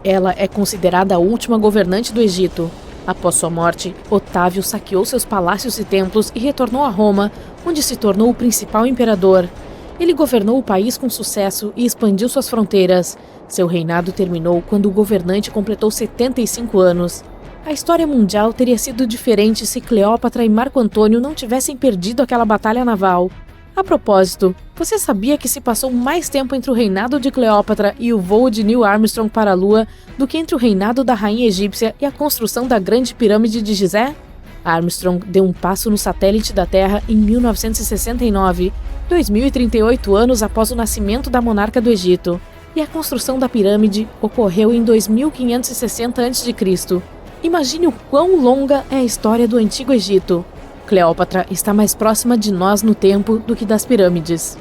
Ela é considerada a última governante do Egito. Após sua morte, Otávio saqueou seus palácios e templos e retornou a Roma, onde se tornou o principal imperador. Ele governou o país com sucesso e expandiu suas fronteiras. Seu reinado terminou quando o governante completou 75 anos. A história mundial teria sido diferente se Cleópatra e Marco Antônio não tivessem perdido aquela batalha naval. A propósito, você sabia que se passou mais tempo entre o reinado de Cleópatra e o voo de Neil Armstrong para a Lua do que entre o reinado da rainha egípcia e a construção da Grande Pirâmide de Gizé? Armstrong deu um passo no satélite da Terra em 1969, 2038 anos após o nascimento da monarca do Egito, e a construção da pirâmide ocorreu em 2560 a.C. Imagine o quão longa é a história do Antigo Egito. Cleópatra está mais próxima de nós no tempo do que das pirâmides.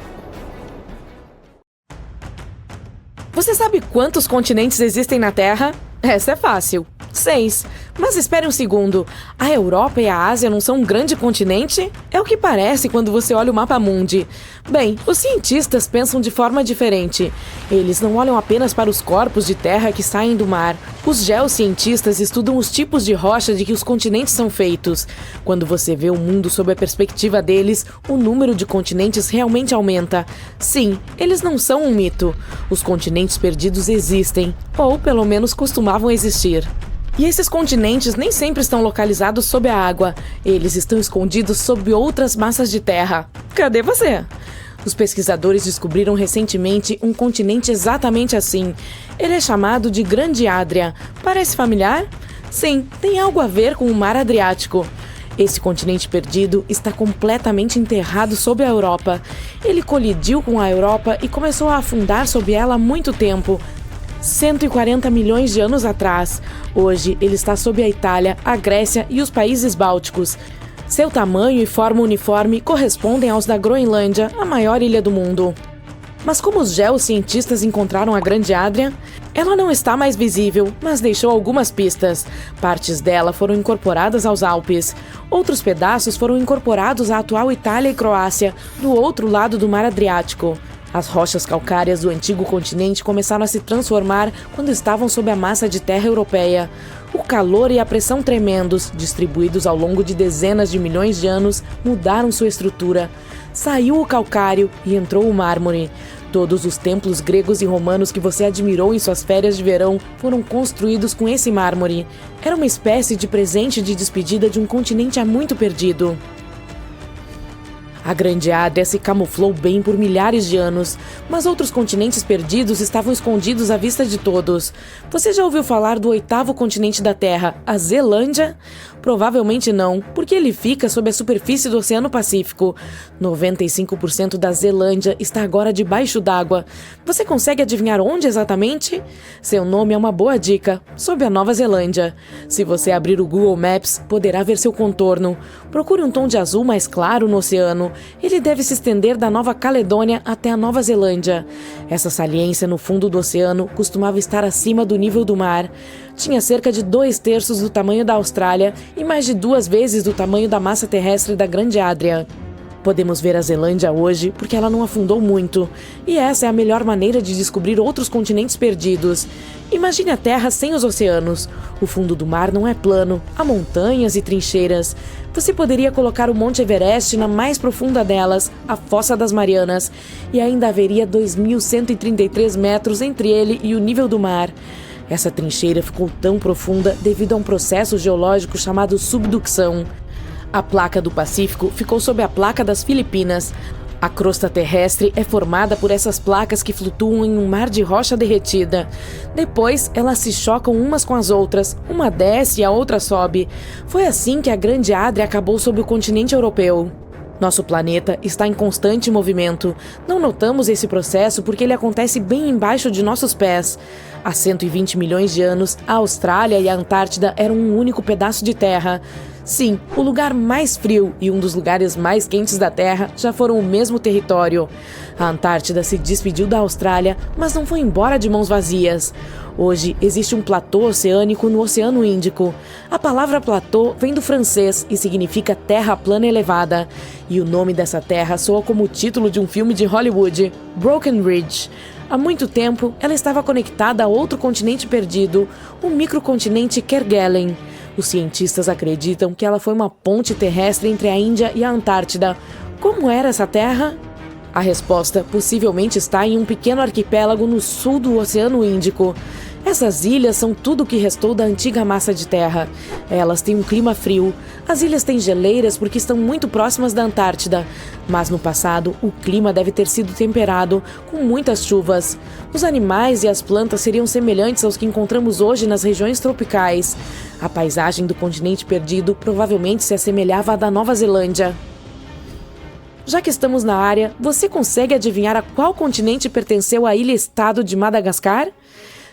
Você sabe quantos continentes existem na Terra? Essa é fácil. 6. Mas espere um segundo. A Europa e a Ásia não são um grande continente? É o que parece quando você olha o mapa mundi. Bem, os cientistas pensam de forma diferente. Eles não olham apenas para os corpos de terra que saem do mar. Os geocientistas estudam os tipos de rocha de que os continentes são feitos. Quando você vê o mundo sob a perspectiva deles, o número de continentes realmente aumenta. Sim, eles não são um mito. Os continentes perdidos existem, ou pelo menos costumavam existir. E esses continentes nem sempre estão localizados sob a água. Eles estão escondidos sob outras massas de terra. Cadê você? Os pesquisadores descobriram recentemente um continente exatamente assim. Ele é chamado de Grande Adria. Parece familiar? Sim, tem algo a ver com o Mar Adriático. Esse continente perdido está completamente enterrado sob a Europa. Ele colidiu com a Europa e começou a afundar sob ela há muito tempo. 140 milhões de anos atrás. Hoje, ele está sob a Itália, a Grécia e os países bálticos. Seu tamanho e forma uniforme correspondem aos da Groenlândia, a maior ilha do mundo. Mas como os geocientistas encontraram a Grande Adria? Ela não está mais visível, mas deixou algumas pistas. Partes dela foram incorporadas aos Alpes. Outros pedaços foram incorporados à atual Itália e Croácia, do outro lado do Mar Adriático. As rochas calcárias do antigo continente começaram a se transformar quando estavam sob a massa de terra europeia. O calor e a pressão tremendos, distribuídos ao longo de dezenas de milhões de anos, mudaram sua estrutura. Saiu o calcário e entrou o mármore. Todos os templos gregos e romanos que você admirou em suas férias de verão foram construídos com esse mármore. Era uma espécie de presente de despedida de um continente há muito perdido. A Grande Adria se camuflou bem por milhares de anos, mas outros continentes perdidos estavam escondidos à vista de todos. Você já ouviu falar do 8º continente da Terra, a Zelândia? Provavelmente não, porque ele fica sob a superfície do Oceano Pacífico. 95% da Zelândia está agora debaixo d'água. Você consegue adivinhar onde exatamente? Seu nome é uma boa dica, sob a Nova Zelândia. Se você abrir o Google Maps, poderá ver seu contorno. Procure um tom de azul mais claro no oceano. Ele deve se estender da Nova Caledônia até a Nova Zelândia. Essa saliência no fundo do oceano costumava estar acima do nível do mar. Tinha cerca de 2/3 do tamanho da Austrália e mais de 2 vezes do tamanho da massa terrestre da Grande Adria. Podemos ver a Zelândia hoje porque ela não afundou muito, e essa é a melhor maneira de descobrir outros continentes perdidos. Imagine a Terra sem os oceanos. O fundo do mar não é plano, há montanhas e trincheiras. Você poderia colocar o Monte Everest na mais profunda delas, a Fossa das Marianas, e ainda haveria 2.133 metros entre ele e o nível do mar. Essa trincheira ficou tão profunda devido a um processo geológico chamado subducção. A placa do Pacífico ficou sob a placa das Filipinas. A crosta terrestre é formada por essas placas que flutuam em um mar de rocha derretida. Depois, elas se chocam umas com as outras, uma desce e a outra sobe. Foi assim que a Grande Adria acabou sob o continente europeu. Nosso planeta está em constante movimento. Não notamos esse processo porque ele acontece bem embaixo de nossos pés. Há 120 milhões de anos, a Austrália e a Antártida eram um único pedaço de terra. Sim, o lugar mais frio e um dos lugares mais quentes da Terra já foram o mesmo território. A Antártida se despediu da Austrália, mas não foi embora de mãos vazias. Hoje existe um platô oceânico no Oceano Índico. A palavra platô vem do francês e significa terra plana elevada. E o nome dessa terra soa como o título de um filme de Hollywood, Broken Ridge. Há muito tempo, ela estava conectada a outro continente perdido, o microcontinente Kerguelen. Os cientistas acreditam que ela foi uma ponte terrestre entre a Índia e a Antártida. Como era essa terra? A resposta possivelmente está em um pequeno arquipélago no sul do Oceano Índico. Essas ilhas são tudo o que restou da antiga massa de terra. Elas têm um clima frio. As ilhas têm geleiras porque estão muito próximas da Antártida. Mas no passado, o clima deve ter sido temperado, com muitas chuvas. Os animais e as plantas seriam semelhantes aos que encontramos hoje nas regiões tropicais. A paisagem do continente perdido provavelmente se assemelhava à da Nova Zelândia. Já que estamos na área, você consegue adivinhar a qual continente pertenceu a ilha-estado de Madagascar?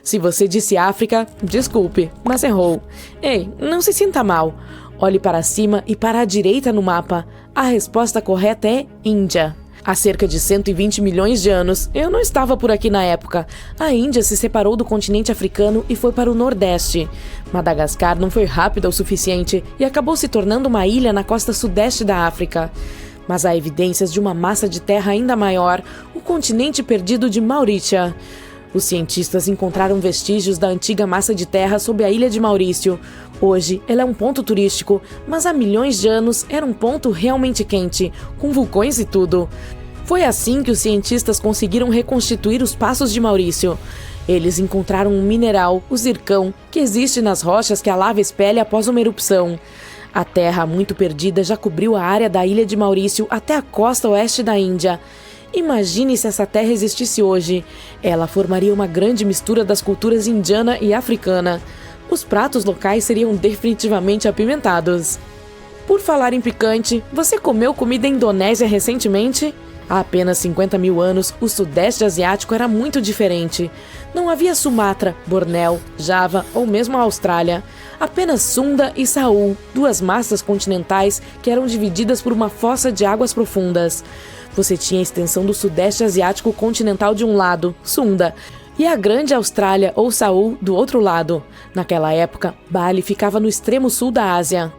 Se você disse África, desculpe, mas errou. Ei, não se sinta mal. Olhe para cima e para a direita no mapa. A resposta correta é Índia. Há cerca de 120 milhões de anos, eu não estava por aqui na época, a Índia se separou do continente africano e foi para o Nordeste. Madagascar não foi rápida o suficiente e acabou se tornando uma ilha na costa sudeste da África. Mas há evidências de uma massa de terra ainda maior, o continente perdido de Maurícia. Os cientistas encontraram vestígios da antiga massa de terra sob a ilha de Maurício. Hoje, ela é um ponto turístico, mas há milhões de anos era um ponto realmente quente, com vulcões e tudo. Foi assim que os cientistas conseguiram reconstituir os passos de Maurício. Eles encontraram um mineral, o zircão, que existe nas rochas que a lava espelha após uma erupção. A terra muito perdida já cobriu a área da ilha de Maurício até a costa oeste da Índia. Imagine se essa terra existisse hoje. Ela formaria uma grande mistura das culturas indiana e africana. Os pratos locais seriam definitivamente apimentados. Por falar em picante, você comeu comida indonésia recentemente? Há apenas 50 mil anos, o Sudeste Asiático era muito diferente. Não havia Sumatra, Bornéu, Java ou mesmo a Austrália. Apenas Sunda e Saul, duas massas continentais que eram divididas por uma fossa de águas profundas. Você tinha a extensão do Sudeste Asiático continental de um lado, Sunda, e a Grande Austrália ou Saul do outro lado. Naquela época, Bali ficava no extremo sul da Ásia.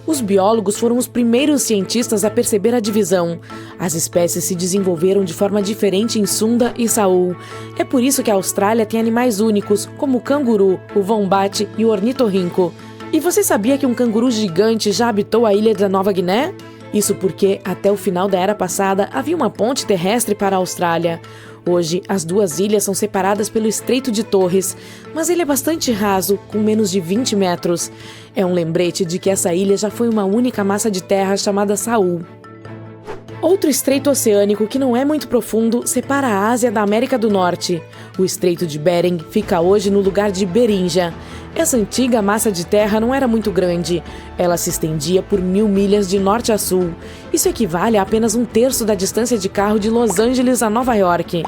Os biólogos foram os primeiros cientistas a perceber a divisão. As espécies se desenvolveram de forma diferente em Sunda e Saul. É por isso que a Austrália tem animais únicos, como o canguru, o wombat e o ornitorrinco. E você sabia que um canguru gigante já habitou a ilha da Nova Guiné? Isso porque, até o final da era passada, havia uma ponte terrestre para a Austrália. Hoje, as duas ilhas são separadas pelo Estreito de Torres, mas ele é bastante raso, com menos de 20 metros. É um lembrete de que essa ilha já foi uma única massa de terra chamada Saul. Outro estreito oceânico que não é muito profundo separa a Ásia da América do Norte. O Estreito de Bering fica hoje no lugar de Berinja. Essa antiga massa de terra não era muito grande. Ela se estendia por 1000 milhas de norte a sul. Isso equivale a apenas 1/3 da distância de carro de Los Angeles a Nova York.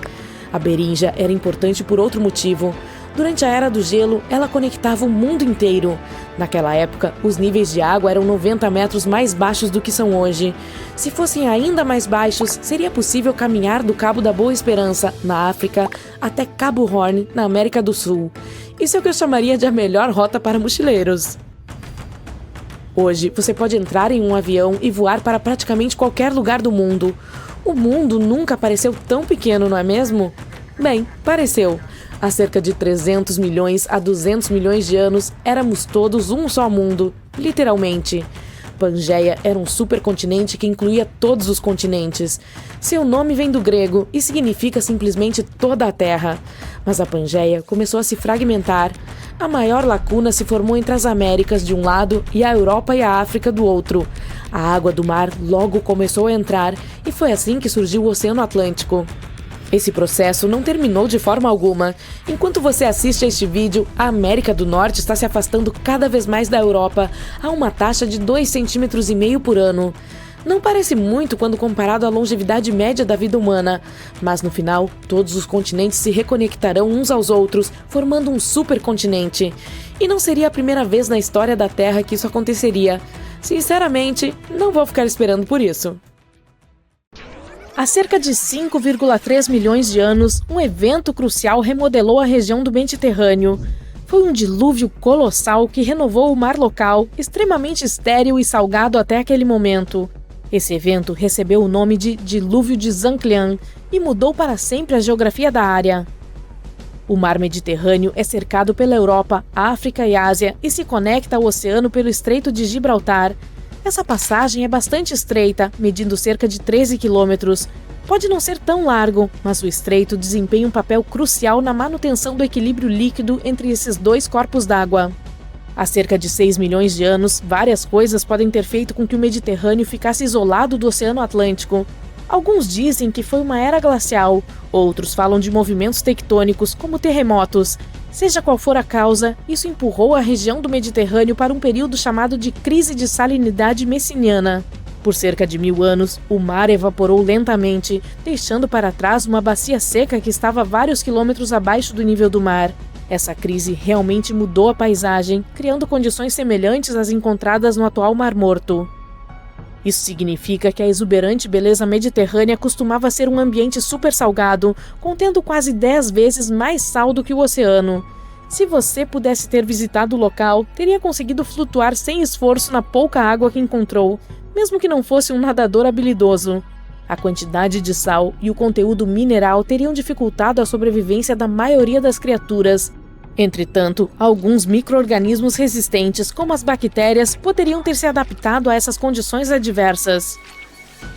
A Berinja era importante por outro motivo. Durante a Era do Gelo, ela conectava o mundo inteiro. Naquela época, os níveis de água eram 90 metros mais baixos do que são hoje. Se fossem ainda mais baixos, seria possível caminhar do Cabo da Boa Esperança, na África, até Cabo Horn, na América do Sul. Isso é o que eu chamaria de a melhor rota para mochileiros. Hoje, você pode entrar em um avião e voar para praticamente qualquer lugar do mundo. O mundo nunca pareceu tão pequeno, não é mesmo? Bem, pareceu. Há cerca de 300 milhões a 200 milhões de anos, éramos todos um só mundo, literalmente. Pangeia era um supercontinente que incluía todos os continentes. Seu nome vem do grego e significa simplesmente toda a Terra. Mas a Pangeia começou a se fragmentar. A maior lacuna se formou entre as Américas de um lado e a Europa e a África do outro. A água do mar logo começou a entrar e foi assim que surgiu o Oceano Atlântico. Esse processo não terminou de forma alguma. Enquanto você assiste a este vídeo, a América do Norte está se afastando cada vez mais da Europa a uma taxa de 2,5 cm por ano. Não parece muito quando comparado à longevidade média da vida humana, mas no final, todos os continentes se reconectarão uns aos outros, formando um supercontinente. E não seria a primeira vez na história da Terra que isso aconteceria. Sinceramente, não vou ficar esperando por isso. Há cerca de 5,3 milhões de anos, um evento crucial remodelou a região do Mediterrâneo. Foi um dilúvio colossal que renovou o mar local, extremamente estéril e salgado até aquele momento. Esse evento recebeu o nome de Dilúvio de Zanclean e mudou para sempre a geografia da área. O mar Mediterrâneo é cercado pela Europa, África e Ásia e se conecta ao oceano pelo Estreito de Gibraltar. Essa passagem é bastante estreita, medindo cerca de 13 quilômetros. Pode não ser tão largo, mas o estreito desempenha um papel crucial na manutenção do equilíbrio líquido entre esses dois corpos d'água. Há cerca de 6 milhões de anos, várias coisas podem ter feito com que o Mediterrâneo ficasse isolado do Oceano Atlântico. Alguns dizem que foi uma era glacial, outros falam de movimentos tectônicos, como terremotos. Seja qual for a causa, isso empurrou a região do Mediterrâneo para um período chamado de crise de salinidade messiniana. Por cerca de 1000 anos, o mar evaporou lentamente, deixando para trás uma bacia seca que estava vários quilômetros abaixo do nível do mar. Essa crise realmente mudou a paisagem, criando condições semelhantes às encontradas no atual Mar Morto. Isso significa que a exuberante beleza mediterrânea costumava ser um ambiente super salgado, contendo quase 10 vezes mais sal do que o oceano. Se você pudesse ter visitado o local, teria conseguido flutuar sem esforço na pouca água que encontrou, mesmo que não fosse um nadador habilidoso. A quantidade de sal e o conteúdo mineral teriam dificultado a sobrevivência da maioria das criaturas. Entretanto, alguns micro-organismos resistentes, como as bactérias, poderiam ter se adaptado a essas condições adversas.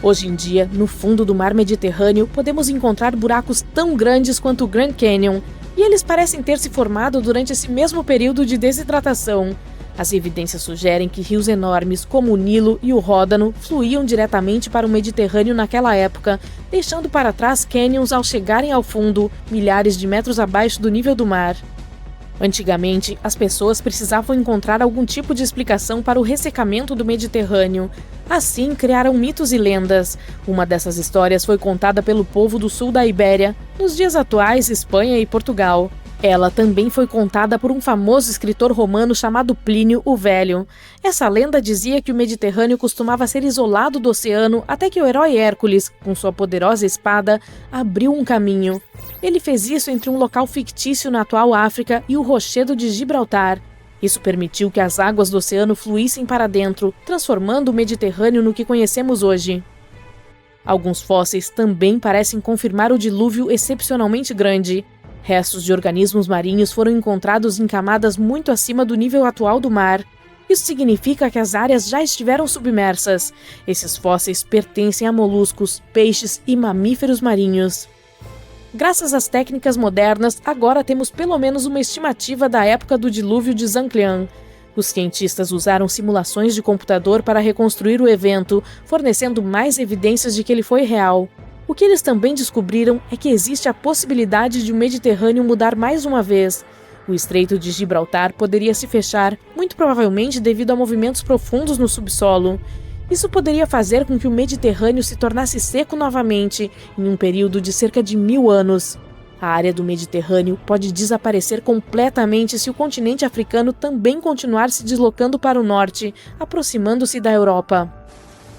Hoje em dia, no fundo do mar Mediterrâneo, podemos encontrar buracos tão grandes quanto o Grand Canyon, e eles parecem ter se formado durante esse mesmo período de desidratação. As evidências sugerem que rios enormes, como o Nilo e o Ródano, fluíam diretamente para o Mediterrâneo naquela época, deixando para trás cânions ao chegarem ao fundo, milhares de metros abaixo do nível do mar. Antigamente, as pessoas precisavam encontrar algum tipo de explicação para o ressecamento do Mediterrâneo. Assim, criaram mitos e lendas. Uma dessas histórias foi contada pelo povo do sul da Ibéria, nos dias atuais Espanha e Portugal. Ela também foi contada por um famoso escritor romano chamado Plínio o Velho. Essa lenda dizia que o Mediterrâneo costumava ser isolado do oceano até que o herói Hércules, com sua poderosa espada, abriu um caminho. Ele fez isso entre um local fictício na atual África e o Rochedo de Gibraltar. Isso permitiu que as águas do oceano fluíssem para dentro, transformando o Mediterrâneo no que conhecemos hoje. Alguns fósseis também parecem confirmar o dilúvio excepcionalmente grande. Restos de organismos marinhos foram encontrados em camadas muito acima do nível atual do mar. Isso significa que as áreas já estiveram submersas. Esses fósseis pertencem a moluscos, peixes e mamíferos marinhos. Graças às técnicas modernas, agora temos pelo menos uma estimativa da época do dilúvio de Zhangjiang. Os cientistas usaram simulações de computador para reconstruir o evento, fornecendo mais evidências de que ele foi real. O que eles também descobriram é que existe a possibilidade de o Mediterrâneo mudar mais uma vez. O Estreito de Gibraltar poderia se fechar, muito provavelmente devido a movimentos profundos no subsolo. Isso poderia fazer com que o Mediterrâneo se tornasse seco novamente, em um período de cerca de 1000 anos. A área do Mediterrâneo pode desaparecer completamente se o continente africano também continuar se deslocando para o norte, aproximando-se da Europa.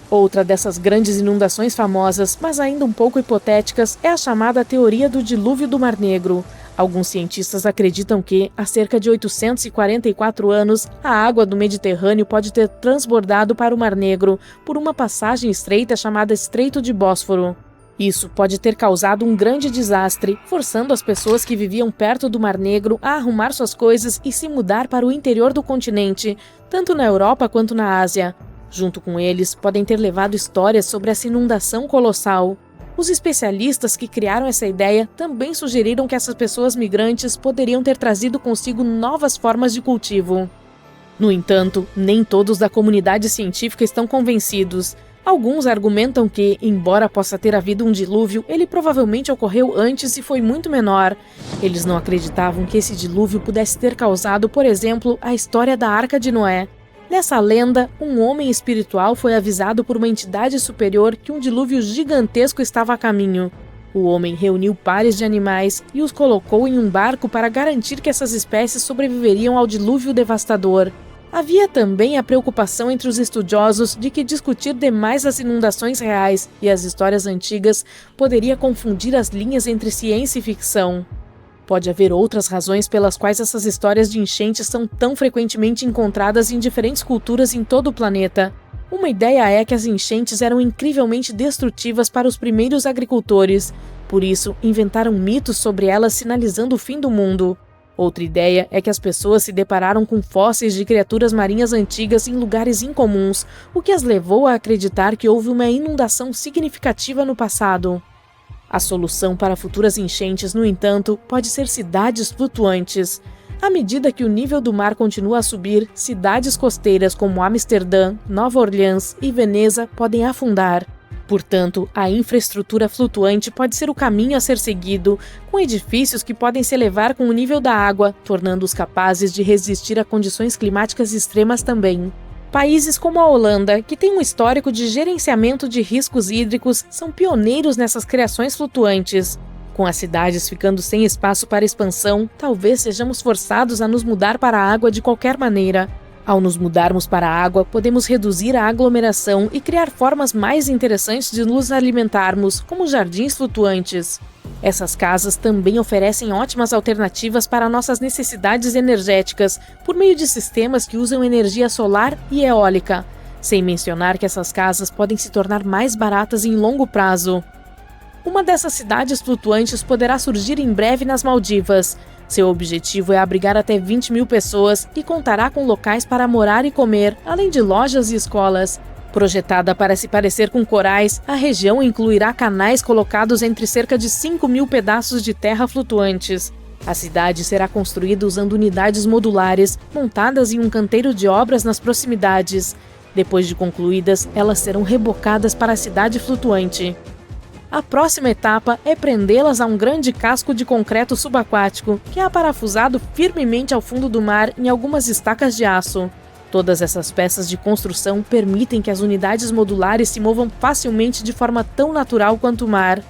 Outra dessas grandes inundações famosas, mas ainda um pouco hipotéticas, é a chamada teoria do dilúvio do Mar Negro. Alguns cientistas acreditam que, há cerca de 844 anos, a água do Mediterrâneo pode ter transbordado para o Mar Negro por uma passagem estreita chamada Estreito de Bósforo. Isso pode ter causado um grande desastre, forçando as pessoas que viviam perto do Mar Negro a arrumar suas coisas e se mudar para o interior do continente, tanto na Europa quanto na Ásia. Junto com eles, podem ter levado histórias sobre essa inundação colossal. Os especialistas que criaram essa ideia também sugeriram que essas pessoas migrantes poderiam ter trazido consigo novas formas de cultivo. No entanto, nem todos da comunidade científica estão convencidos. Alguns argumentam que, embora possa ter havido um dilúvio, ele provavelmente ocorreu antes e foi muito menor. Eles não acreditavam que esse dilúvio pudesse ter causado, por exemplo, a história da Arca de Noé. Nessa lenda, um homem espiritual foi avisado por uma entidade superior que um dilúvio gigantesco estava a caminho. O homem reuniu pares de animais e os colocou em um barco para garantir que essas espécies sobreviveriam ao dilúvio devastador. Havia também a preocupação entre os estudiosos de que discutir demais as inundações reais e as histórias antigas poderia confundir as linhas entre ciência e ficção. Pode haver outras razões pelas quais essas histórias de enchentes são tão frequentemente encontradas em diferentes culturas em todo o planeta. Uma ideia é que as enchentes eram incrivelmente destrutivas para os primeiros agricultores, por isso inventaram mitos sobre elas sinalizando o fim do mundo. Outra ideia é que as pessoas se depararam com fósseis de criaturas marinhas antigas em lugares incomuns, o que as levou a acreditar que houve uma inundação significativa no passado. A solução para futuras enchentes, no entanto, pode ser cidades flutuantes. À medida que o nível do mar continua a subir, cidades costeiras como Amsterdã, Nova Orleans e Veneza podem afundar. Portanto, a infraestrutura flutuante pode ser o caminho a ser seguido, com edifícios que podem se elevar com o nível da água, tornando-os capazes de resistir a condições climáticas extremas também. Países como a Holanda, que tem um histórico de gerenciamento de riscos hídricos, são pioneiros nessas criações flutuantes. Com as cidades ficando sem espaço para expansão, talvez sejamos forçados a nos mudar para a água de qualquer maneira. Ao nos mudarmos para a água, podemos reduzir a aglomeração e criar formas mais interessantes de nos alimentarmos, como jardins flutuantes. Essas casas também oferecem ótimas alternativas para nossas necessidades energéticas, por meio de sistemas que usam energia solar e eólica, sem mencionar que essas casas podem se tornar mais baratas em longo prazo. Uma dessas cidades flutuantes poderá surgir em breve nas Maldivas. Seu objetivo é abrigar até 20.000 pessoas e contará com locais para morar e comer, além de lojas e escolas. Projetada para se parecer com corais, a região incluirá canais colocados entre cerca de 5.000 pedaços de terra flutuantes. A cidade será construída usando unidades modulares, montadas em um canteiro de obras nas proximidades. Depois de concluídas, elas serão rebocadas para a cidade flutuante. A próxima etapa é prendê-las a um grande casco de concreto subaquático, que é aparafusado firmemente ao fundo do mar em algumas estacas de aço. Todas essas peças de construção permitem que as unidades modulares se movam facilmente de forma tão natural quanto o mar.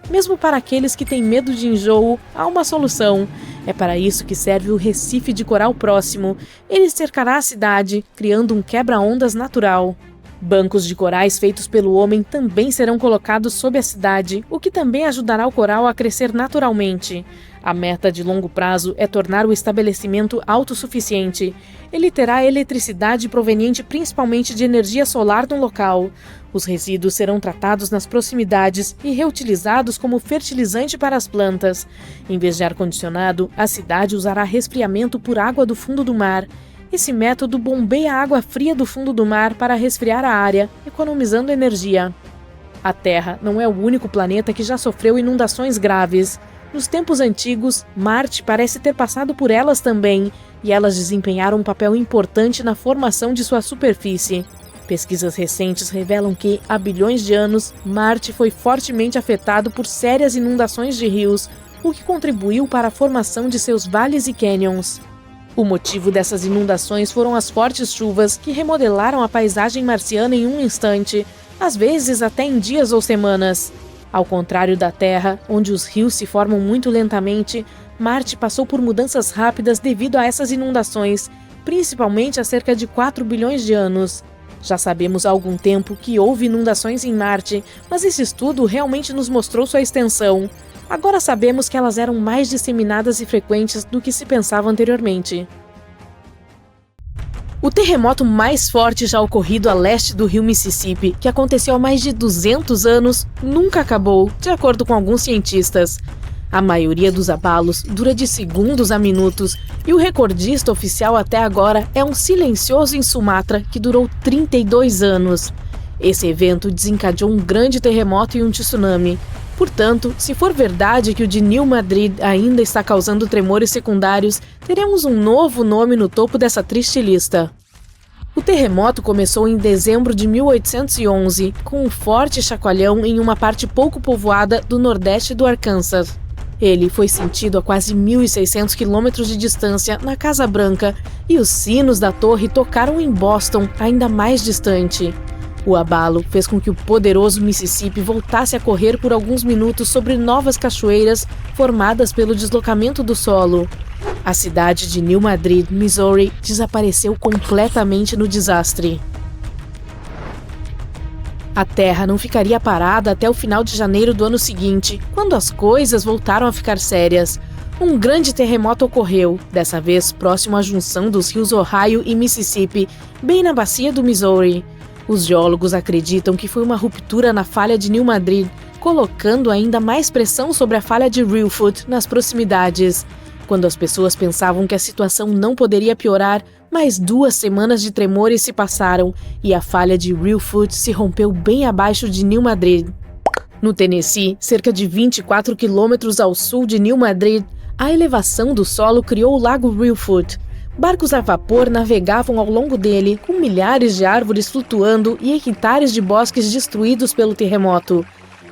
Mesmo para aqueles que têm medo de enjoo, há uma solução. É para isso que serve o Recife de Coral Próximo. Ele cercará a cidade, criando um quebra-ondas natural. Bancos de corais feitos pelo homem também serão colocados sob a cidade, o que também ajudará o coral a crescer naturalmente. A meta de longo prazo é tornar o estabelecimento autossuficiente. Ele terá eletricidade proveniente principalmente de energia solar no local. Os resíduos serão tratados nas proximidades e reutilizados como fertilizante para as plantas. Em vez de ar-condicionado, a cidade usará resfriamento por água do fundo do mar. Esse método bombeia a água fria do fundo do mar para resfriar a área, economizando energia. A Terra não é o único planeta que já sofreu inundações graves. Nos tempos antigos, Marte parece ter passado por elas também, e elas desempenharam um papel importante na formação de sua superfície. Pesquisas recentes revelam que, há bilhões de anos, Marte foi fortemente afetado por sérias inundações de rios, o que contribuiu para a formação de seus vales e cânions. O motivo dessas inundações foram as fortes chuvas que remodelaram a paisagem marciana em um instante, às vezes até em dias ou semanas. Ao contrário da Terra, onde os rios se formam muito lentamente, Marte passou por mudanças rápidas devido a essas inundações, principalmente há cerca de 4 bilhões de anos. Já sabemos há algum tempo que houve inundações em Marte, mas esse estudo realmente nos mostrou sua extensão. Agora sabemos que elas eram mais disseminadas e frequentes do que se pensava anteriormente. O terremoto mais forte já ocorrido a leste do rio Mississippi, que aconteceu há mais de 200 anos, nunca acabou, de acordo com alguns cientistas. A maioria dos abalos dura de segundos a minutos, e o recordista oficial até agora é um silencioso em Sumatra que durou 32 anos. Esse evento desencadeou um grande terremoto e um tsunami. Portanto, se for verdade que o de New Madrid ainda está causando tremores secundários, teremos um novo nome no topo dessa triste lista. O terremoto começou em dezembro de 1811, com um forte chacoalhão em uma parte pouco povoada do nordeste do Arkansas. Ele foi sentido a quase 1.600 quilômetros de distância na Casa Branca, e os sinos da torre tocaram em Boston, ainda mais distante. O abalo fez com que o poderoso Mississippi voltasse a correr por alguns minutos sobre novas cachoeiras formadas pelo deslocamento do solo. A cidade de New Madrid, Missouri, desapareceu completamente no desastre. A Terra não ficaria parada até o final de janeiro do ano seguinte, quando as coisas voltaram a ficar sérias. Um grande terremoto ocorreu, dessa vez próximo à junção dos rios Ohio e Mississippi, bem na bacia do Missouri. Os geólogos acreditam que foi uma ruptura na falha de New Madrid, colocando ainda mais pressão sobre a falha de Reelfoot nas proximidades. Quando as pessoas pensavam que a situação não poderia piorar, mais 2 semanas de tremores se passaram e a falha de Reelfoot se rompeu bem abaixo de New Madrid. No Tennessee, cerca de 24 quilômetros ao sul de New Madrid, a elevação do solo criou o lago Reelfoot. Barcos a vapor navegavam ao longo dele, com milhares de árvores flutuando e hectares de bosques destruídos pelo terremoto.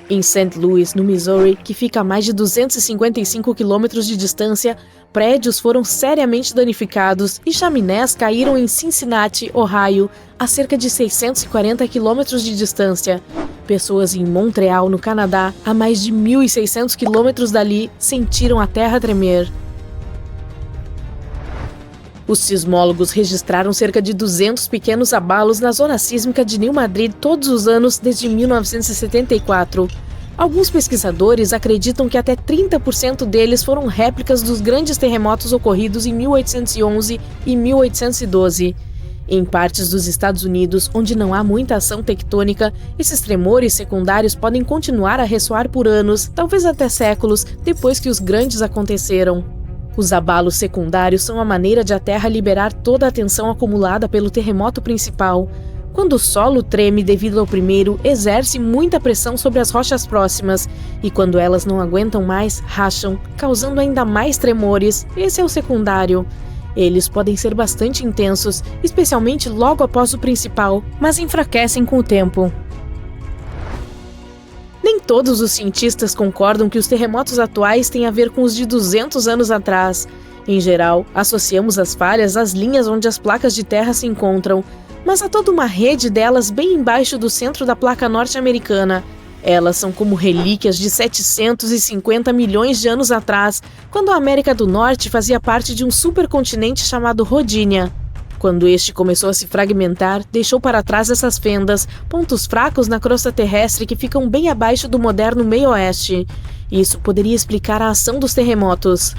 Em St. Louis, no Missouri, que fica a mais de 255 quilômetros de distância, prédios foram seriamente danificados e chaminés caíram em Cincinnati, Ohio, a cerca de 640 quilômetros de distância. Pessoas em Montreal, no Canadá, a mais de 1.600 quilômetros dali, sentiram a terra tremer. Os sismólogos registraram cerca de 200 pequenos abalos na zona sísmica de New Madrid todos os anos desde 1974. Alguns pesquisadores acreditam que até 30% deles foram réplicas dos grandes terremotos ocorridos em 1811 e 1812. Em partes dos Estados Unidos, onde não há muita ação tectônica, esses tremores secundários podem continuar a ressoar por anos, talvez até séculos, depois que os grandes aconteceram. Os abalos secundários são a maneira de a Terra liberar toda a tensão acumulada pelo terremoto principal. Quando o solo treme devido ao primeiro, exerce muita pressão sobre as rochas próximas, e quando elas não aguentam mais, racham, causando ainda mais tremores. Esse é o secundário. Eles podem ser bastante intensos, especialmente logo após o principal, mas enfraquecem com o tempo. Nem todos os cientistas concordam que os terremotos atuais têm a ver com os de 200 anos atrás. Em geral, associamos as falhas às linhas onde as placas de terra se encontram, mas há toda uma rede delas bem embaixo do centro da placa norte-americana. Elas são como relíquias de 750 milhões de anos atrás, quando a América do Norte fazia parte de um supercontinente chamado Rodinia. Quando este começou a se fragmentar, deixou para trás essas fendas, pontos fracos na crosta terrestre que ficam bem abaixo do moderno meio-oeste. Isso poderia explicar a ação dos terremotos.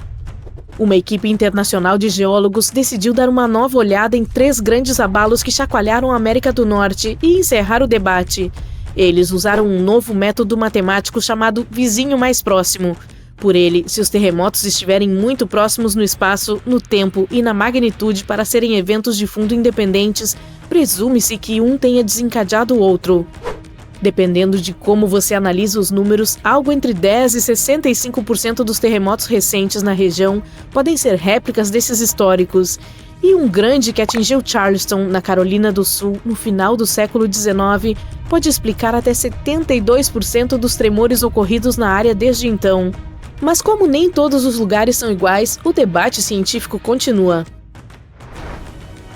Uma equipe internacional de geólogos decidiu dar uma nova olhada em 3 grandes abalos que chacoalharam a América do Norte e encerrar o debate. Eles usaram um novo método matemático chamado vizinho mais próximo. Por ele, se os terremotos estiverem muito próximos no espaço, no tempo e na magnitude para serem eventos de fundo independentes, presume-se que um tenha desencadeado o outro. Dependendo de como você analisa os números, algo entre 10% e 65% dos terremotos recentes na região podem ser réplicas desses históricos. E um grande que atingiu Charleston, na Carolina do Sul, no final do século XIX, pode explicar até 72% dos tremores ocorridos na área desde então. Mas como nem todos os lugares são iguais, o debate científico continua.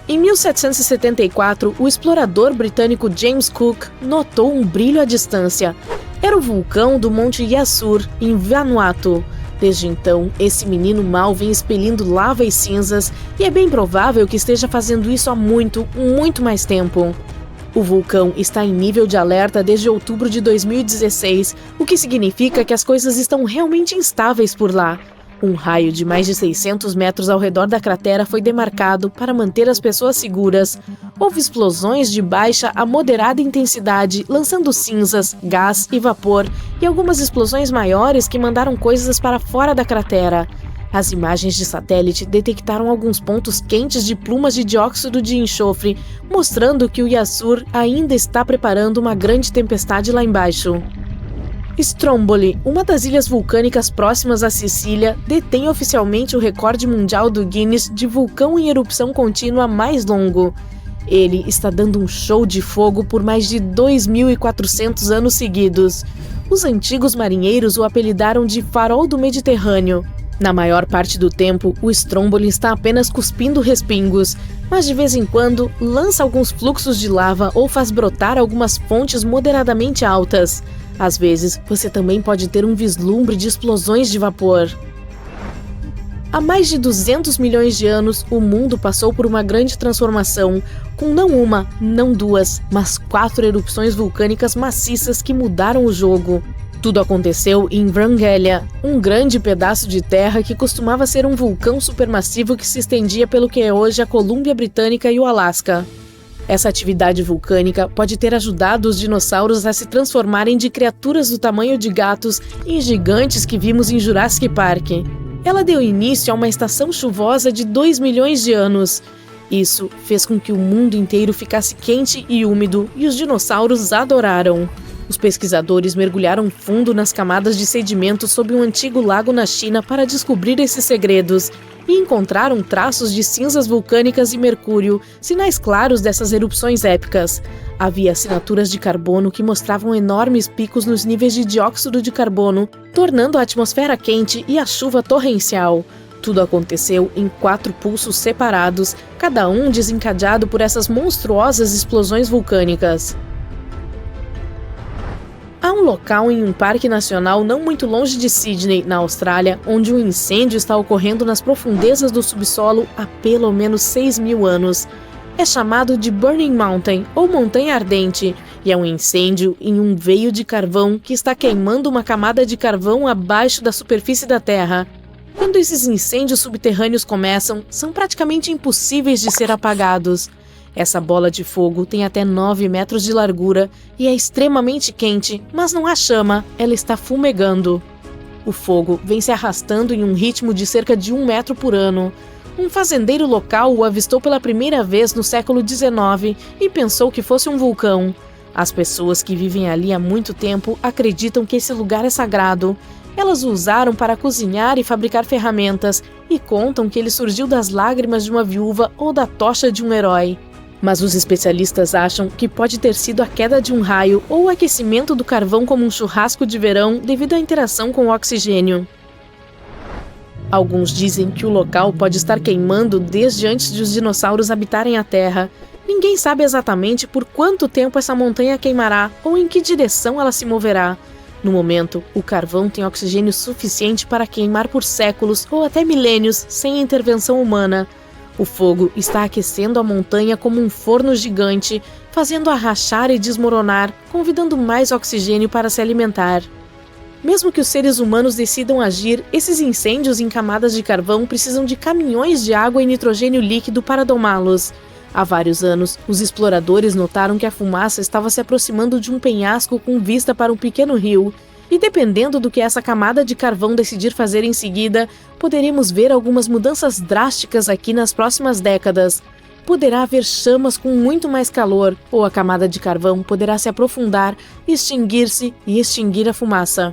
Em 1774, o explorador britânico James Cook notou um brilho à distância. Era o vulcão do Monte Yasur, em Vanuatu. Desde então, esse menino mau vem expelindo lava e cinzas, e é bem provável que esteja fazendo isso há muito mais tempo. O vulcão está em nível de alerta desde outubro de 2016, o que significa que as coisas estão realmente instáveis por lá. Um raio de mais de 600 metros ao redor da cratera foi demarcado para manter as pessoas seguras. Houve explosões de baixa a moderada intensidade, lançando cinzas, gás e vapor, e algumas explosões maiores que mandaram coisas para fora da cratera. As imagens de satélite detectaram alguns pontos quentes de plumas de dióxido de enxofre, mostrando que o Yasur ainda está preparando uma grande tempestade lá embaixo. Stromboli, uma das ilhas vulcânicas próximas à Sicília, detém oficialmente o recorde mundial do Guinness de vulcão em erupção contínua mais longo. Ele está dando um show de fogo por mais de 2.400 anos seguidos. Os antigos marinheiros o apelidaram de Farol do Mediterrâneo. Na maior parte do tempo, o Stromboli está apenas cuspindo respingos, mas de vez em quando lança alguns fluxos de lava ou faz brotar algumas fontes moderadamente altas. Às vezes, você também pode ter um vislumbre de explosões de vapor. Há mais de 200 milhões de anos, o mundo passou por uma grande transformação, com não uma, não duas, mas 4 erupções vulcânicas maciças que mudaram o jogo. Tudo aconteceu em Wrangell, um grande pedaço de terra que costumava ser um vulcão supermassivo que se estendia pelo que é hoje a Colômbia Britânica e o Alasca. Essa atividade vulcânica pode ter ajudado os dinossauros a se transformarem de criaturas do tamanho de gatos em gigantes que vimos em Jurassic Park. Ela deu início a uma estação chuvosa de 2 milhões de anos. Isso fez com que o mundo inteiro ficasse quente e úmido, e os dinossauros adoraram. Os pesquisadores mergulharam fundo nas camadas de sedimento sob um antigo lago na China para descobrir esses segredos, e encontraram traços de cinzas vulcânicas e mercúrio, sinais claros dessas erupções épicas. Havia assinaturas de carbono que mostravam enormes picos nos níveis de dióxido de carbono, tornando a atmosfera quente e a chuva torrencial. Tudo aconteceu em 4 pulsos separados, cada um desencadeado por essas monstruosas explosões vulcânicas. Há um local em um parque nacional não muito longe de Sydney, na Austrália, onde um incêndio está ocorrendo nas profundezas do subsolo há pelo menos 6.000 anos. É chamado de Burning Mountain, ou Montanha Ardente, e é um incêndio em um veio de carvão que está queimando uma camada de carvão abaixo da superfície da Terra. Quando esses incêndios subterrâneos começam, são praticamente impossíveis de ser apagados. Essa bola de fogo tem até 9 metros de largura e é extremamente quente, mas não há chama, ela está fumegando. O fogo vem se arrastando em um ritmo de cerca de 1 metro por ano. Um fazendeiro local o avistou pela primeira vez no século XIX e pensou que fosse um vulcão. As pessoas que vivem ali há muito tempo acreditam que esse lugar é sagrado. Elas o usaram para cozinhar e fabricar ferramentas e contam que ele surgiu das lágrimas de uma viúva ou da tocha de um herói. Mas os especialistas acham que pode ter sido a queda de um raio ou o aquecimento do carvão como um churrasco de verão devido à interação com o oxigênio. Alguns dizem que o local pode estar queimando desde antes de os dinossauros habitarem a Terra. Ninguém Ninguém sabe exatamente por quanto tempo essa montanha queimará ou em que direção ela se moverá. No momento, o carvão tem oxigênio suficiente para queimar por séculos ou até milênios sem intervenção humana. O fogo está aquecendo a montanha como um forno gigante, fazendo-a rachar e desmoronar, convidando mais oxigênio para se alimentar. Mesmo que os seres humanos decidam agir, esses incêndios em camadas de carvão precisam de caminhões de água e nitrogênio líquido para domá-los. Há vários anos, os exploradores notaram que a fumaça estava se aproximando de um penhasco com vista para um pequeno rio, e dependendo do que essa camada de carvão decidir fazer em seguida, poderemos ver algumas mudanças drásticas aqui nas próximas décadas. Poderá haver chamas com muito mais calor, ou a camada de carvão poderá se aprofundar, extinguir-se e extinguir a fumaça.